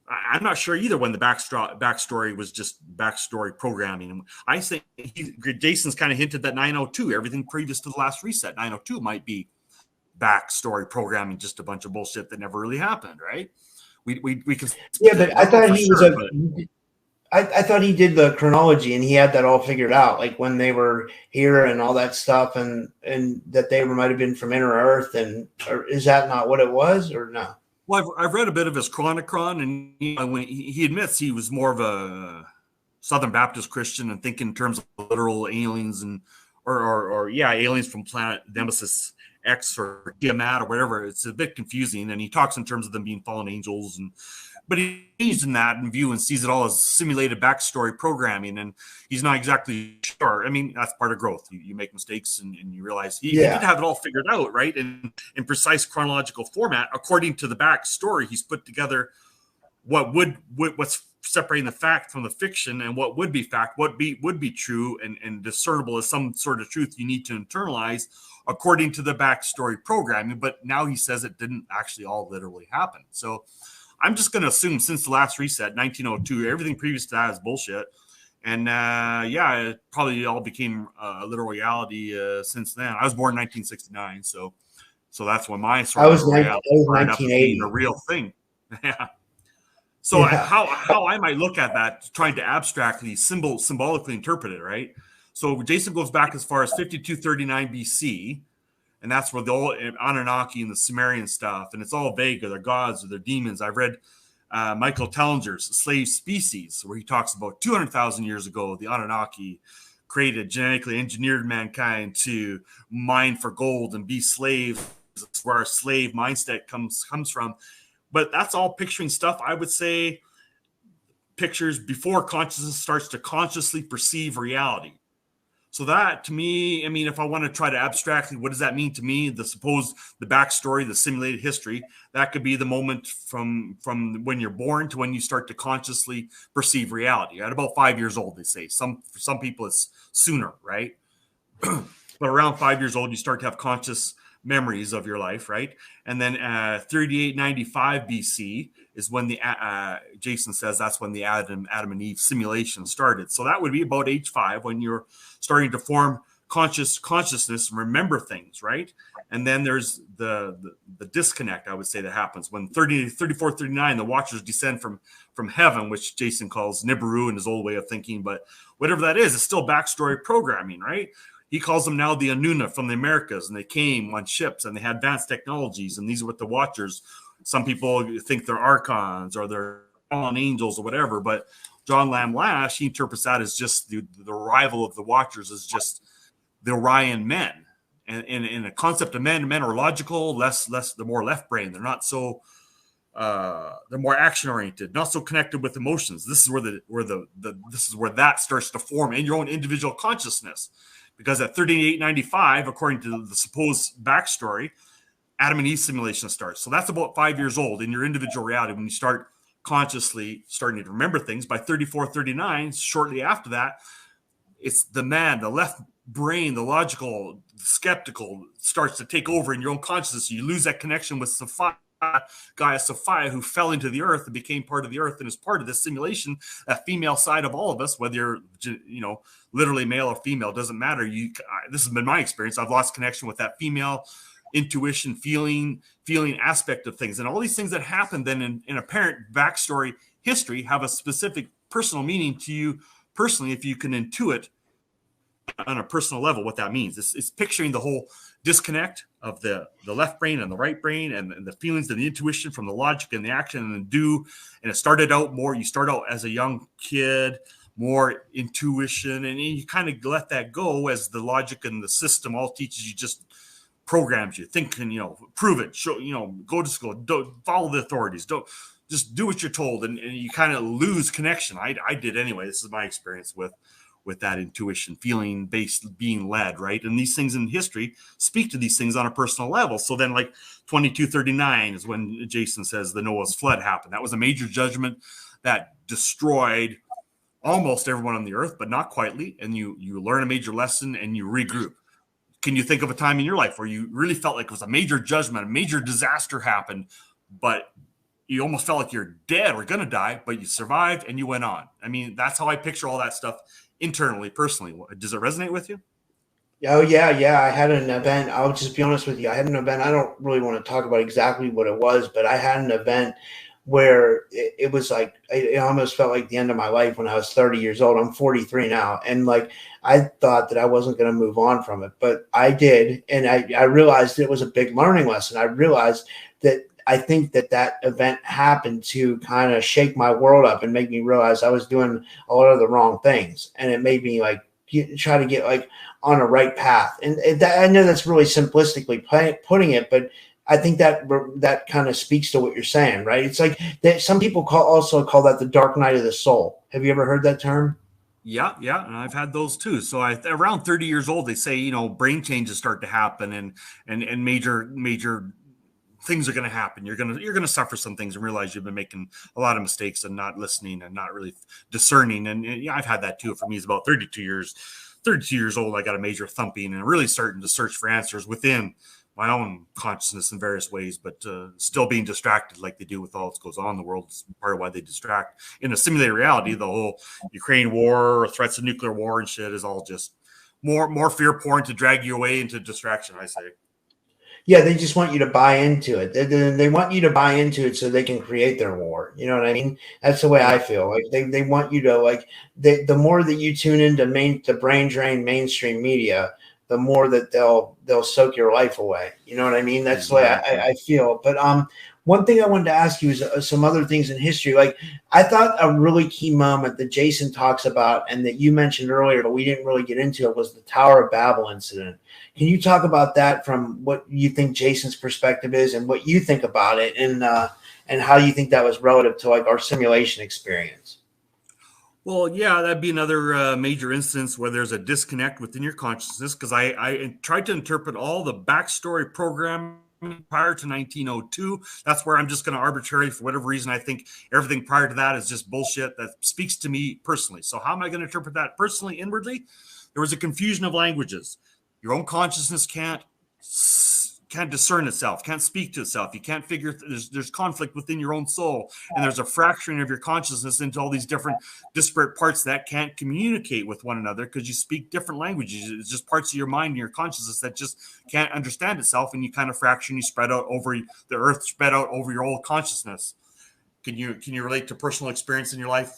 I'm not sure either when the backstory was just backstory programming. I think Jason's kind of hinted that 902, everything previous to the last reset, 902 might be backstory programming, just a bunch of bullshit that never really happened, right? We can. Yeah, but I thought he was I thought he did the chronology and he had that all figured out, like when they were here and all that stuff, and that they might have been from inner Earth. And or is that not what it was, or no? Well, I've read a bit of his Chronicron, and when he admits he was more of a Southern Baptist Christian and thinking in terms of literal aliens and or aliens from planet Nemesis X or Tiamat or whatever. It's a bit confusing, and he talks in terms of them being fallen angels, but he's in that in view and sees it all as simulated backstory programming, and he's not exactly sure. I mean, that's part of growth. You make mistakes, and you realize he did have it all figured out, right? And in precise chronological format, according to the backstory, he's put together what's separating the fact from the fiction, and what would be fact, would be true and discernible as some sort of truth you need to internalize according to the backstory programming. But now he says it didn't actually all literally happen. So I'm just going to assume since the last reset, 1902, everything previous to that is bullshit. And it probably all became a literal reality since then. I was born in 1969, so that's when my sort of reality started up being a real thing. Yeah. So how I might look at that, trying to abstractly, symbolically interpret it, right? So Jason goes back as far as 5239 BC, and that's where the old Anunnaki and the Sumerian stuff, and it's all vague, or they're gods or they're demons. I've read Michael Tellinger's Slave Species, where he talks about 200,000 years ago, the Anunnaki created, genetically engineered mankind to mine for gold and be slaves. That's where our slave mindset comes from. But that's all picturing stuff, I would say, pictures before consciousness starts to consciously perceive reality. So that, to me, I mean, if I want to try to abstractly, what does that mean to me? The backstory, the simulated history, that could be the moment from when you're born to when you start to consciously perceive reality. At about 5 years old, they say. For some people, it's sooner, right? But around 5 years old, you start to have conscious memories of your life, right? And then 3895 BC is when Jason says that's when the Adam and Eve simulation started. So that would be about age 5, when you're starting to form consciousness remember things, right? And then there's the disconnect, I would say, that happens when 34, 39, the watchers descend from heaven, which Jason calls Nibiru in his old way of thinking, but whatever that is, it's still backstory programming, right? He calls them now the Anuna from the Americas, and they came on ships and they had advanced technologies, and these are what the watchers. Some people think they're archons or they're fallen angels or whatever, but John Lamb Lash, he interprets that as just the arrival of the watchers as just the Orion men. And in a concept of men are logical, less they're more left brain. They're not so they're more action oriented, not so connected with emotions. This is where that starts to form in your own individual consciousness. Because at 3895, according to the supposed backstory, Adam and Eve simulation starts. So that's about 5 years old in your individual reality when you start consciously starting to remember things. By 34, 39, shortly after that, it's the man, the left brain, the logical, the skeptical starts to take over in your own consciousness. You lose that connection with Sophia, Gaia Sophia, who fell into the earth and became part of the earth and is part of this simulation, that female side of all of us, whether you're, literally male or female, doesn't matter. This has been my experience. I've lost connection with that female intuition, feeling aspect of things. And all these things that happen then in apparent backstory history have a specific personal meaning to you personally, if you can intuit on a personal level what that means. It's picturing the whole disconnect of the left brain and the right brain and the feelings and the intuition from the logic and the action and the do. And it started out more, you start out as a young kid, more intuition, and you kind of let that go as the logic and the system all teaches you, just programs you, think, and prove it, show, go to school, don't follow the authorities, don't just do what you're told, and you kind of lose connection. I did anyway. This is my experience with that intuition, feeling based, being led, right? And these things in history speak to these things on a personal level. So then like 2239 is when Jason says the Noah's flood happened. That was a major judgment that destroyed almost everyone on the earth, but not quietly. And you learn a major lesson and you regroup. Can you think of a time in your life where you really felt like it was a major judgment, a major disaster happened, but you almost felt like you're dead or going to die, but you survived and you went on? I mean, that's how I picture all that stuff internally, personally. Does it resonate with you? Oh, yeah. I had an event. I'll just be honest with you. I had an event. I don't really want to talk about exactly what it was, but I had an event where it was like, it almost felt like the end of my life when I was 30 years old. I'm 43 now. And like, I thought that I wasn't going to move on from it, but I did. And I realized it was a big learning lesson. I realized that I think that event happened to kind of shake my world up and make me realize I was doing a lot of the wrong things. And it made me like try to get like on a right path. And I know that's really simplistically putting it, but I think that kind of speaks to what you're saying, right? It's like that some people also call that the dark night of the soul. Have you ever heard that term? Yeah, and I've had those too. So around 30 years old, they say, brain changes start to happen and major things are going to happen. You're going to suffer some things and realize you've been making a lot of mistakes and not listening and not really discerning. And yeah, I've had that too. For me, it's about 32 years old. I got a major thumping and really starting to search for answers within my own consciousness in various ways, but still being distracted like they do with all that goes on in the world. Is part of why they distract. In a simulated reality, the whole Ukraine war, threats of nuclear war and shit is all just more fear porn to drag you away into distraction, I say. Yeah, they just want you to buy into it. They want you to buy into it so they can create their war. You know what I mean? That's the way I feel. Like they want you to like the more that you tune into the brain drain mainstream media, the more that they'll soak your life away. You know what I mean? That's the way I feel. But one thing I wanted to ask you is some other things in history. Like I thought a really key moment that Jason talks about and that you mentioned earlier, but we didn't really get into it, was the Tower of Babel incident. Can you talk about that from what you think Jason's perspective is and what you think about it and how you think that was relative to like our simulation experience? Well, yeah, that'd be another major instance where there's a disconnect within your consciousness, because I tried to interpret all the backstory programming prior to 1902. That's where I'm just going to arbitrarily, for whatever reason, I think everything prior to that is just bullshit that speaks to me personally. So how am I going to interpret that personally, inwardly? There was a confusion of languages. Your own consciousness can't can't discern itself, can't speak to itself. You can't figure, there's conflict within your own soul, and there's a fracturing of your consciousness into all these different disparate parts that can't communicate with one another because you speak different languages. It's just parts of your mind and your consciousness that just can't understand itself, and you kind of fracture and you spread out over the earth, spread out over your whole consciousness. Can you relate to personal experience in your life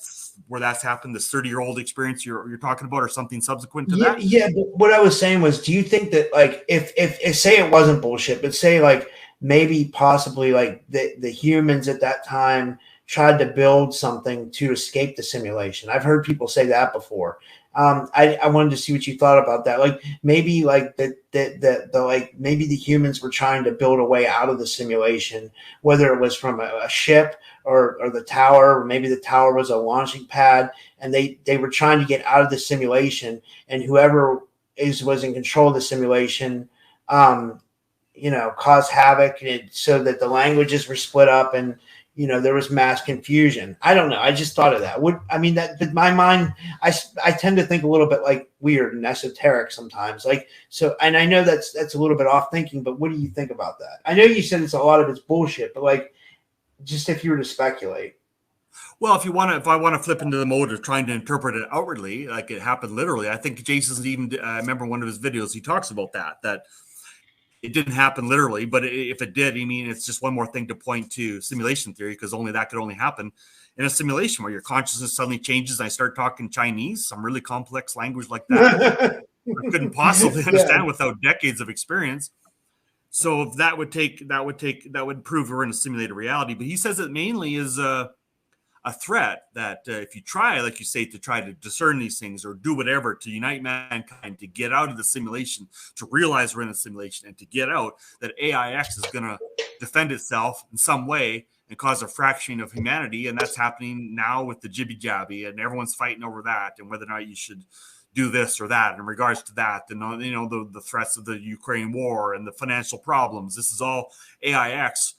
where that's happened, this 30-year-old experience you're talking about, or something subsequent to that? Yeah, but what I was saying was, do you think that, like, if say it wasn't bullshit, but say like maybe possibly like the humans at that time tried to build something to escape the simulation? I've heard people say that before. I wanted to see what you thought about that. Like maybe like the like maybe the humans were trying to build a way out of the simulation, whether it was from a ship or the tower, or maybe the tower was a launching pad, and they were trying to get out of the simulation, and whoever was in control of the simulation, caused havoc, so that the languages were split up, and there was mass confusion. I don't know. I just thought of that. But my mind, I tend to think a little bit like weird and esoteric sometimes. Like, so, and I know that's a little bit off thinking, but what do you think about that? I know you said a lot of it's bullshit, but like, just if you were to speculate. Well, if I want to flip into the mode of trying to interpret it outwardly, like it happened literally, I think Jason's even, I remember one of his videos, he talks about that it didn't happen literally, but if it did, it's just one more thing to point to simulation theory, because that could only happen in a simulation where your consciousness suddenly changes. And I start talking Chinese, some really complex language like that I couldn't possibly understand without decades of experience. So that would prove we're in a simulated reality. But he says it mainly is a threat that if you try, like you say, to try to discern these things or do whatever to unite mankind, to get out of the simulation, to realize we're in a simulation, and to get out, that AIX is going to defend itself in some way and cause a fracturing of humanity. And that's happening now with the jibby jabby, and everyone's fighting over that and whether or not you should do this or that in regards to that. And the threats of the Ukraine war and the financial problems. This is all AIX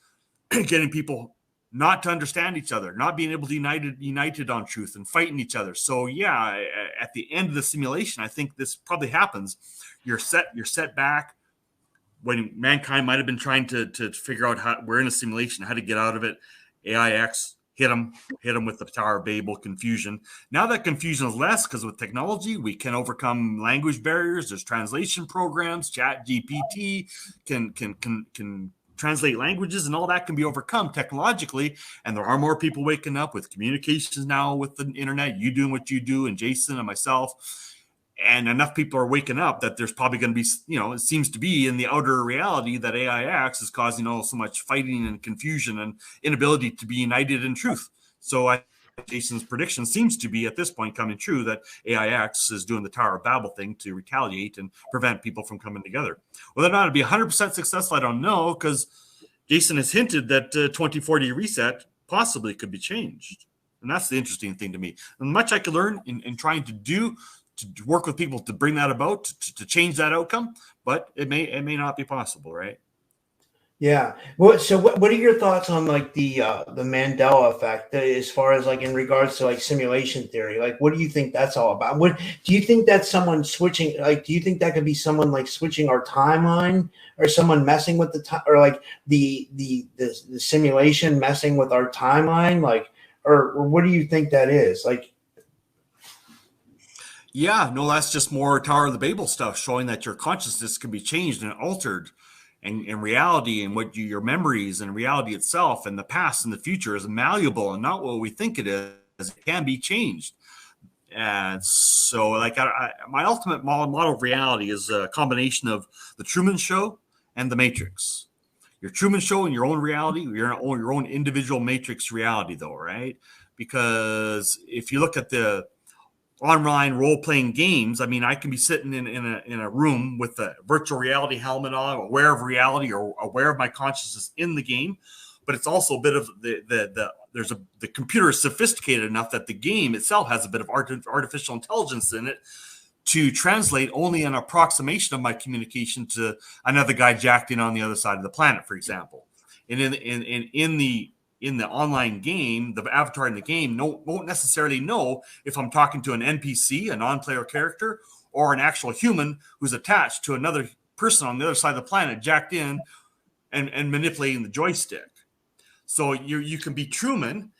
getting people not to understand each other, not being able to united on truth, and fighting each other. So yeah, at the end of the simulation, I think this probably happens. You're set back when mankind might have been trying to figure out how we're in a simulation, how to get out of it. AIX hit them with the Tower of Babel confusion. Now that confusion is less because with technology, we can overcome language barriers. There's translation programs. Chat GPT can translate languages, and all that can be overcome technologically. And there are more people waking up with communications now with the internet, you doing what you do, and Jason and myself. And enough people are waking up that there's probably going to be, it seems to be in the outer reality that AIX is causing all so much fighting and confusion and inability to be united in truth. So Jason's prediction seems to be at this point coming true, that AIX is doing the Tower of Babel thing to retaliate and prevent people from coming together. Whether or not it'll be 100% successful, I don't know, because Jason has hinted that 2040 reset possibly could be changed. And that's the interesting thing to me. And much I could learn in trying to work with people to bring that about, to change that outcome, but it may not be possible, right? Yeah. Well, so what are your thoughts on like the Mandela effect, as far as like in regards to like simulation theory? Like, what do you think that's all about? What do you think that's someone switching? Like, do you think that could be someone like switching our timeline, or someone messing with the time, or like the simulation messing with our timeline? Like, or what do you think that is? Like, yeah, no, that's just more Tower of the Babel stuff, showing that your consciousness can be changed and altered, and reality and your memories and reality itself and the past and the future is malleable and not what we think it is. It can be changed. And so like my ultimate model of reality is a combination of the Truman Show and the Matrix. Your Truman Show and your own reality, your own individual Matrix reality though, right? Because if you look at the online role-playing games, I can be sitting in a room with a virtual reality helmet on, aware of reality or aware of my consciousness in the game, but it's also a bit of the computer is sophisticated enough that the game itself has a bit of artificial intelligence in it to translate only an approximation of my communication to another guy jacked in on the other side of the planet, for example. And in the online game, the avatar in the game won't necessarily know if I'm talking to an NPC, a non-player character, or an actual human who's attached to another person on the other side of the planet, jacked in and manipulating the joystick. So you can be Truman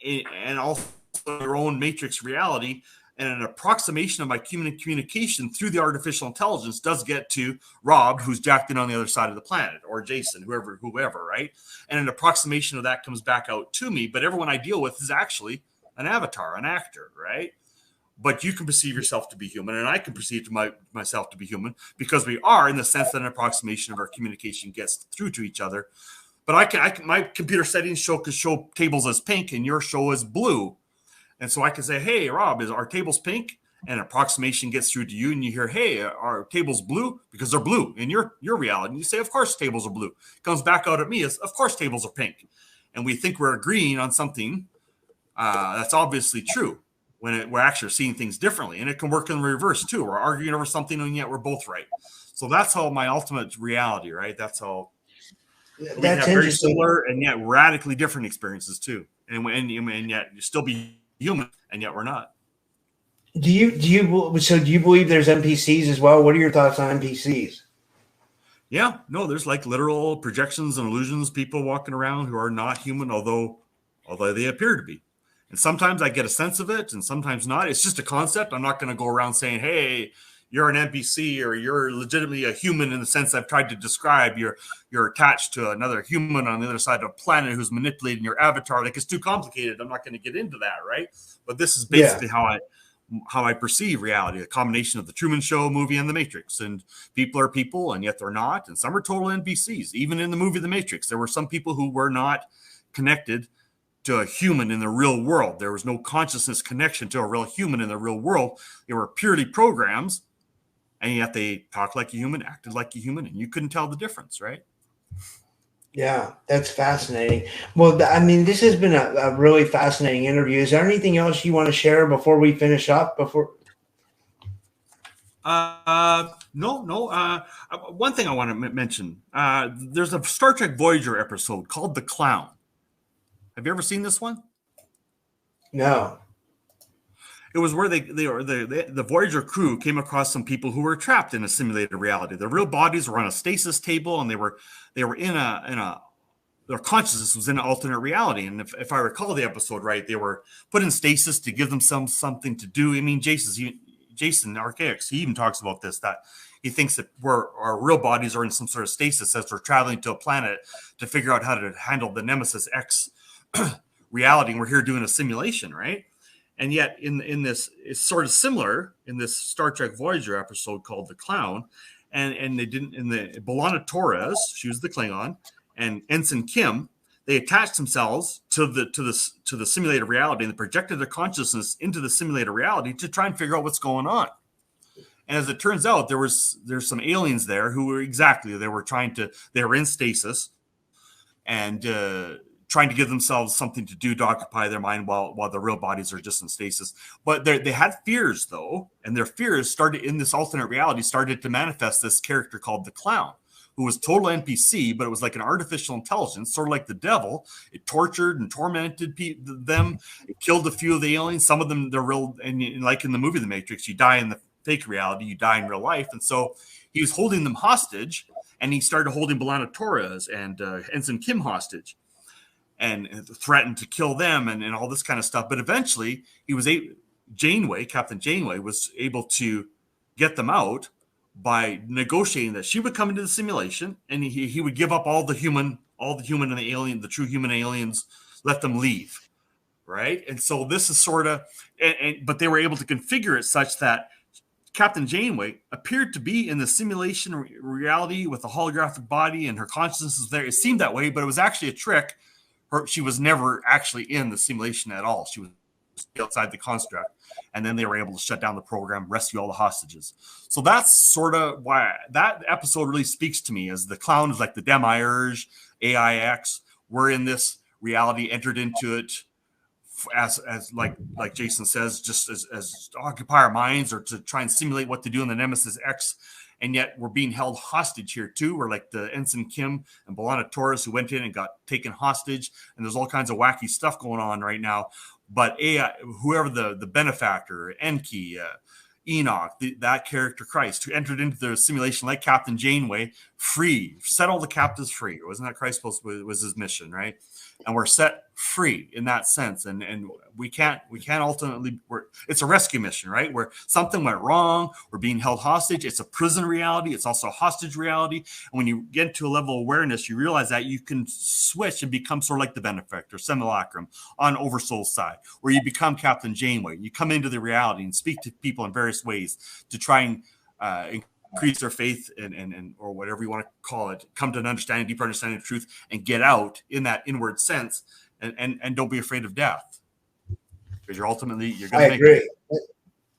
and also your own matrix reality, and an approximation of my human communication through the artificial intelligence does get to Rob, who's jacked in on the other side of the planet, or Jason, whoever, right? And an approximation of that comes back out to me. But everyone I deal with is actually an avatar, an actor, right? But you can perceive yourself to be human, and I can perceive myself to be human, because we are, in the sense that an approximation of our communication gets through to each other. But I can my computer settings could show tables as pink, and your show as blue. And so I can say, hey, Rob, is our tables pink? And approximation gets through to you, and you hear, hey, our tables blue? Because they're blue in your reality. And you say, of course tables are blue. It comes back out at me as, of course tables are pink. And we think we're agreeing on something that's obviously true, when we're actually seeing things differently. And it can work in the reverse too. We're arguing over something, and yet we're both right. So that's how my ultimate reality, right? That's how we have very similar and yet radically different experiences too. And yet you still be human, and yet we're not. Do you believe there's NPCs as well? What are your thoughts on NPCs? Yeah, no, there's like literal projections and illusions, people walking around who are not human, although they appear to be. And sometimes I get a sense of it, and sometimes not. It's just a concept. I'm not going to go around saying, hey, you're an NPC, or you're legitimately a human in the sense I've tried to describe. You're attached to another human on the other side of a planet who's manipulating your avatar. Like, it's too complicated. I'm not going to get into that, right? But this is basically how I perceive reality, a combination of the Truman Show movie and The Matrix. And people are people, and yet they're not. And some are total NPCs. Even in the movie The Matrix, there were some people who were not connected to a human in the real world. There was no consciousness connection to a real human in the real world. They were purely programs, and yet they talked like a human, acted like a human, and you couldn't tell the difference, right? Yeah, that's fascinating. Well, I mean, this has been a really fascinating interview. Is there anything else you want to share before we finish up? No. One thing I want to mention, there's a Star Trek Voyager episode called The Clown. Have you ever seen this one? No. It was where the Voyager crew came across some people who were trapped in a simulated reality. Their real bodies were on a stasis table, and they were in their consciousness was in an alternate reality. And if I recall the episode right, they were put in stasis to give themselves something to do. I mean, Jason archaix, he even talks about this, that he thinks that our real bodies are in some sort of stasis as we're traveling to a planet to figure out how to handle the Nemesis X reality. And we're here doing a simulation, right? And yet in this, it's sort of similar in this Star Trek Voyager episode called The Clown. And they didn't, in the B'Elanna Torres, she was the Klingon, and Ensign Kim, they attached themselves to the simulated reality, and they projected their consciousness into the simulated reality to try and figure out what's going on. And as it turns out, there's some aliens there who were they were in stasis and trying to give themselves something to do to occupy their mind while the real bodies are just in stasis. But they had fears, though, and their fears started in this alternate reality, started to manifest this character called the Clown, who was total NPC, but it was like an artificial intelligence, sort of like the devil. It tortured and tormented them. It killed a few of the aliens. Some of them, they're real, and like in the movie The Matrix, you die in the fake reality, you die in real life. And so he was holding them hostage, and he started holding B'Elanna Torres and Ensign Kim hostage, and threatened to kill them and all this kind of stuff. But eventually Captain Janeway was able to get them out by negotiating that she would come into the simulation, and he would give up all the human and the alien, the true human aliens, let them leave. Right. And so this is sort of, but they were able to configure it such that Captain Janeway appeared to be in the simulation reality with a holographic body, and her consciousness was there. It seemed that way, but it was actually a trick. She was never actually in the simulation at all. She was outside the construct. And then they were able to shut down the program, rescue all the hostages. So that's sort of why that episode really speaks to me, as the Clown is like the Demiurge, AIX. We're in this reality, entered into it as like Jason says, just as to occupy our minds or to try and simulate what to do in the Nemesis X. And yet we're being held hostage here too. We're like the Ensign Kim and B'Elanna Torres who went in and got taken hostage. And there's all kinds of wacky stuff going on right now. But AI, whoever the benefactor, Enki, Enoch, that character Christ, who entered into the simulation like Captain Janeway, free, set all the captives free. Wasn't that Christ was his mission, right? And we're set free in that sense, and we can't ultimately. It's a rescue mission, right? Where something went wrong, we're being held hostage. It's a prison reality. It's also a hostage reality. And when you get to a level of awareness, you realize that you can switch and become sort of like the benefactor, simulacrum, on Oversoul's side, where you become Captain Janeway. You come into the reality and speak to people in various ways to try and increase their faith and or whatever you want to call it, come to an understanding, deeper understanding of truth, and get out in that inward sense, and don't be afraid of death, because you're going to make it. I agree.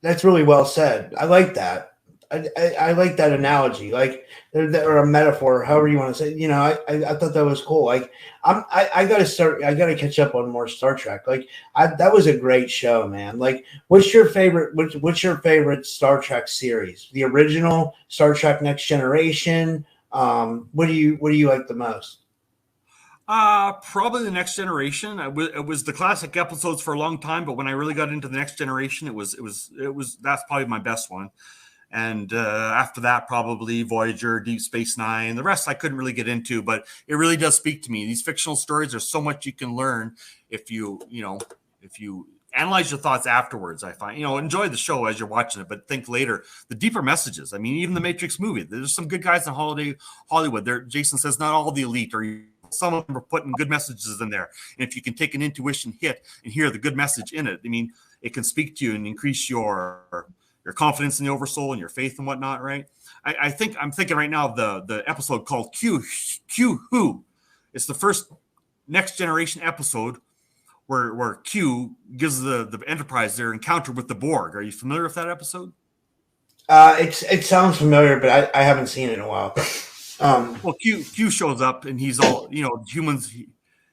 That's really well said. I like that. I like that analogy, like or a metaphor, however you want to say. You know, I thought that was cool. Like I gotta catch up on more Star Trek. Like that was a great show, man. Like what's your favorite Star Trek series? The original Star Trek Next Generation. What do you like the most? Probably the Next Generation. It was the classic episodes for a long time, but when I really got into the Next Generation, it was that's probably my best one. And after that, probably Voyager, Deep Space Nine. The rest I couldn't really get into, but it really does speak to me. These fictional stories, there's so much you can learn if you analyze your thoughts afterwards. I find, enjoy the show as you're watching it, but think later. The deeper messages. I mean, even the Matrix movie, there's some good guys in Hollywood. There, Jason says not all the elite are. Some of them are putting good messages in there. And if you can take an intuition hit and hear the good message in it, I mean, it can speak to you and increase your confidence in the Oversoul and your faith and whatnot, right? I'm thinking right now of the episode called Q Who. It's the first Next Generation episode where Q gives the Enterprise their encounter with the Borg. Are you familiar with that episode? It sounds familiar, but I haven't seen it in a while. Well, Q shows up and he's all, humans.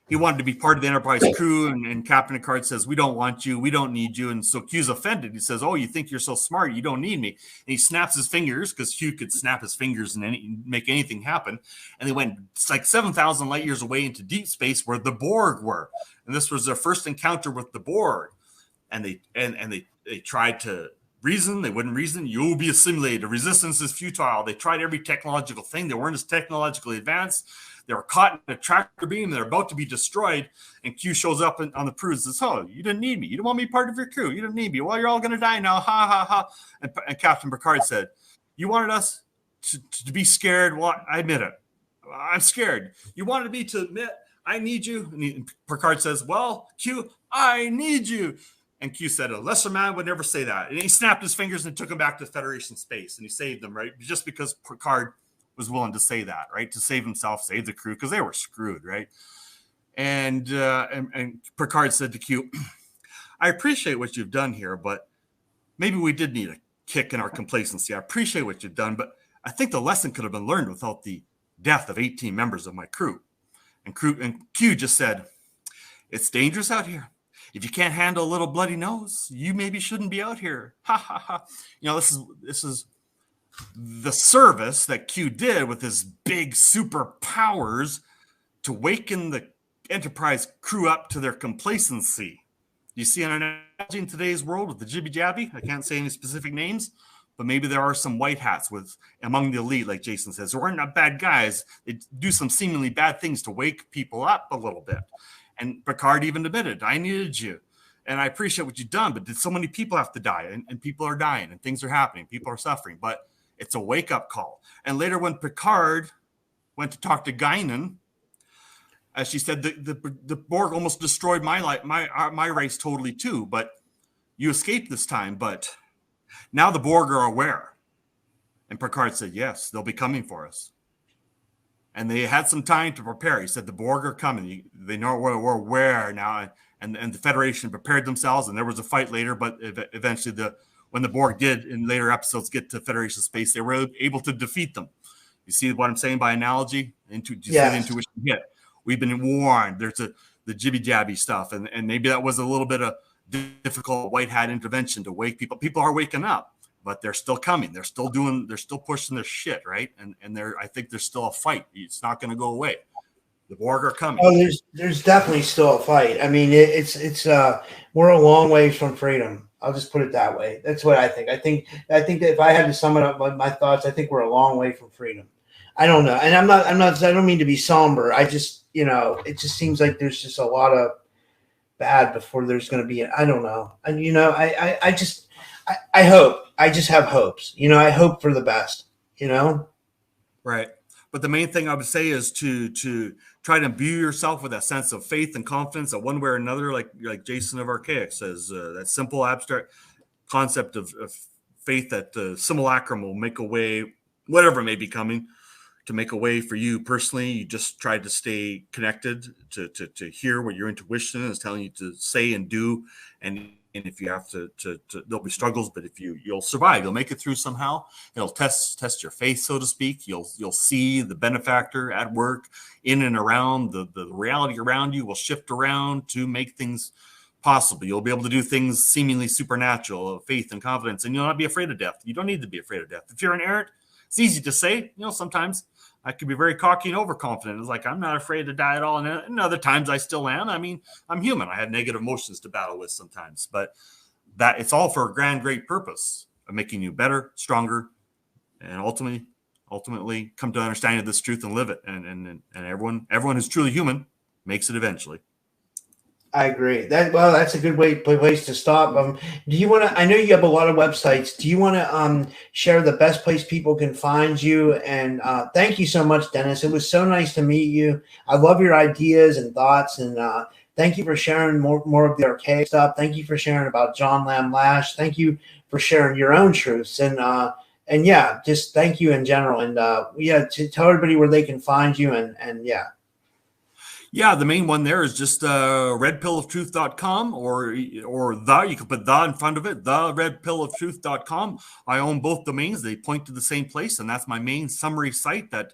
He wanted to be part of the Enterprise crew, and Captain Picard says, "We don't want you. We don't need you." And so Q's offended. He says, "Oh, you think you're so smart? You don't need me." And he snaps his fingers, because Q could snap his fingers and make anything happen. And they went like 7,000 light years away into deep space where the Borg were. And this was their first encounter with the Borg. And they tried to reason. They wouldn't reason. You'll be assimilated. Resistance is futile. They tried every technological thing. They weren't as technologically advanced. They were caught in a tractor beam. They're about to be destroyed. And Q shows up on the crew and says, "Oh, you didn't need me. You didn't want me part of your crew. You didn't need me. Well, you're all going to die now. Ha, ha, ha." And Captain Picard said, "You wanted us to be scared. Well, I admit it. I'm scared. You wanted me to admit I need you." And Picard says, "Well, Q, I need you." And Q said, "A lesser man would never say that." And he snapped his fingers and took him back to Federation space. And he saved them, right? Just because Picard was willing to say that, right? To save himself, save the crew, because they were screwed, right? And Picard said to Q, "I appreciate what you've done here, but maybe we did need a kick in our complacency. I appreciate what you've done, but I think the lesson could have been learned without the death of 18 members of my crew." And Q just said, "It's dangerous out here. If you can't handle a little bloody nose, you maybe shouldn't be out here." Ha ha ha. This is the service that Q did with his big superpowers to waken the Enterprise crew up to their complacency. You see an analogy in today's world with the jibby jabby. I can't say any specific names, but maybe there are some white hats among the elite, like Jason says, who are not bad guys. They do some seemingly bad things to wake people up a little bit. And Picard even admitted, "I needed you. And I appreciate what you've done, but did so many people have to die? And people are dying and things are happening. People are suffering. But it's a wake-up call." And later when Picard went to talk to Guinan, as she said, the Borg almost destroyed my race totally too. But you escaped this time. But now the Borg are aware. And Picard said, "Yes, they'll be coming for us." And they had some time to prepare. He said, "The Borg are coming. They know we're aware now." And the Federation prepared themselves. And there was a fight later. But eventually, when the Borg did in later episodes get to Federation space, they were able to defeat them. You see what I'm saying by analogy? See the intuition hit. We've been warned. There's the jibby jabby stuff. And maybe that was a little bit of difficult white hat intervention to wake people. People are waking up. But they're still coming. They're still pushing their shit, right? And I think there's still a fight. It's not going to go away. The Borg are coming. Oh, there's definitely still a fight. I mean, it's we're a long ways from freedom. I'll just put it that way. That's what I think. I think that if I had to sum it up my thoughts, I think we're a long way from freedom. I don't know. And I don't mean to be somber. I just, it just seems like there's just a lot of bad before there's going to be, I don't know. And, I hope, I just have hopes, I hope for the best, Right. But the main thing I would say is to try to imbue yourself with that sense of faith and confidence that one way or another, like Jason of Archaix says, that simple abstract concept of faith that the simulacrum will make a way, whatever may be coming, to make a way for you personally. You just try to stay connected to hear what your intuition is telling you to say and do. And if you have to there'll be struggles, but if you'll survive, you'll make it through somehow. It'll test your faith, so to speak. You'll see the benefactor at work in and around. The reality around you will shift around to make things possible. You'll be able to do things seemingly supernatural, faith and confidence, and you'll not be afraid of death. You don't need to be afraid of death. If you're an errant, it's easy to say, sometimes I could be very cocky and overconfident. It's like, I'm not afraid to die at all. And other times I still am. I mean, I'm human. I have negative emotions to battle with sometimes, but that it's all for a grand, great purpose of making you better, stronger, and ultimately come to understanding of this truth and live it. And everyone who's truly human makes it eventually. I agree. That's a good place to stop. Do you want to? I know you have a lot of websites. Do you want to share the best place people can find you? And thank you so much, Dennis. It was so nice to meet you. I love your ideas and thoughts, and thank you for sharing more of the archaic stuff. Thank you for sharing about John Lamb Lash. Thank you for sharing your own truths, and yeah, just thank you in general. And to tell everybody where they can find you, and yeah. Yeah, the main one there is just redpillaftruth.com or you can put the in front of it, theredpillaftruth.com. I own both domains. They point to the same place, and that's my main summary site that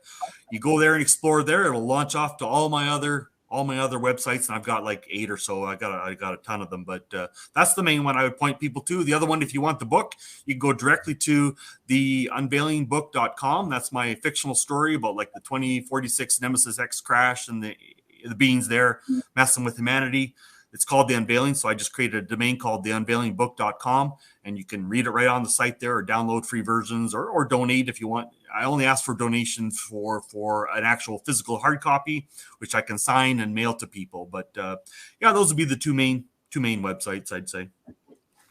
you go there and explore there. It'll launch off to all my other websites, and I've got like 8 or so. I got a ton of them, but that's the main one I would point people to. The other one, if you want the book, you can go directly to the unveilingbook.com. That's my fictional story about like the 2046 Nemesis X crash and the beings there messing with humanity. It's called The Unveiling, so I just created a domain called theunveilingbook.com, and you can read it right on the site there, or download free versions, or donate if you want. I only ask for donations for an actual physical hard copy, which I can sign and mail to people. But those would be the two main websites, I'd say.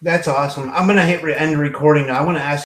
That's awesome. I'm gonna hit end recording now. I want to ask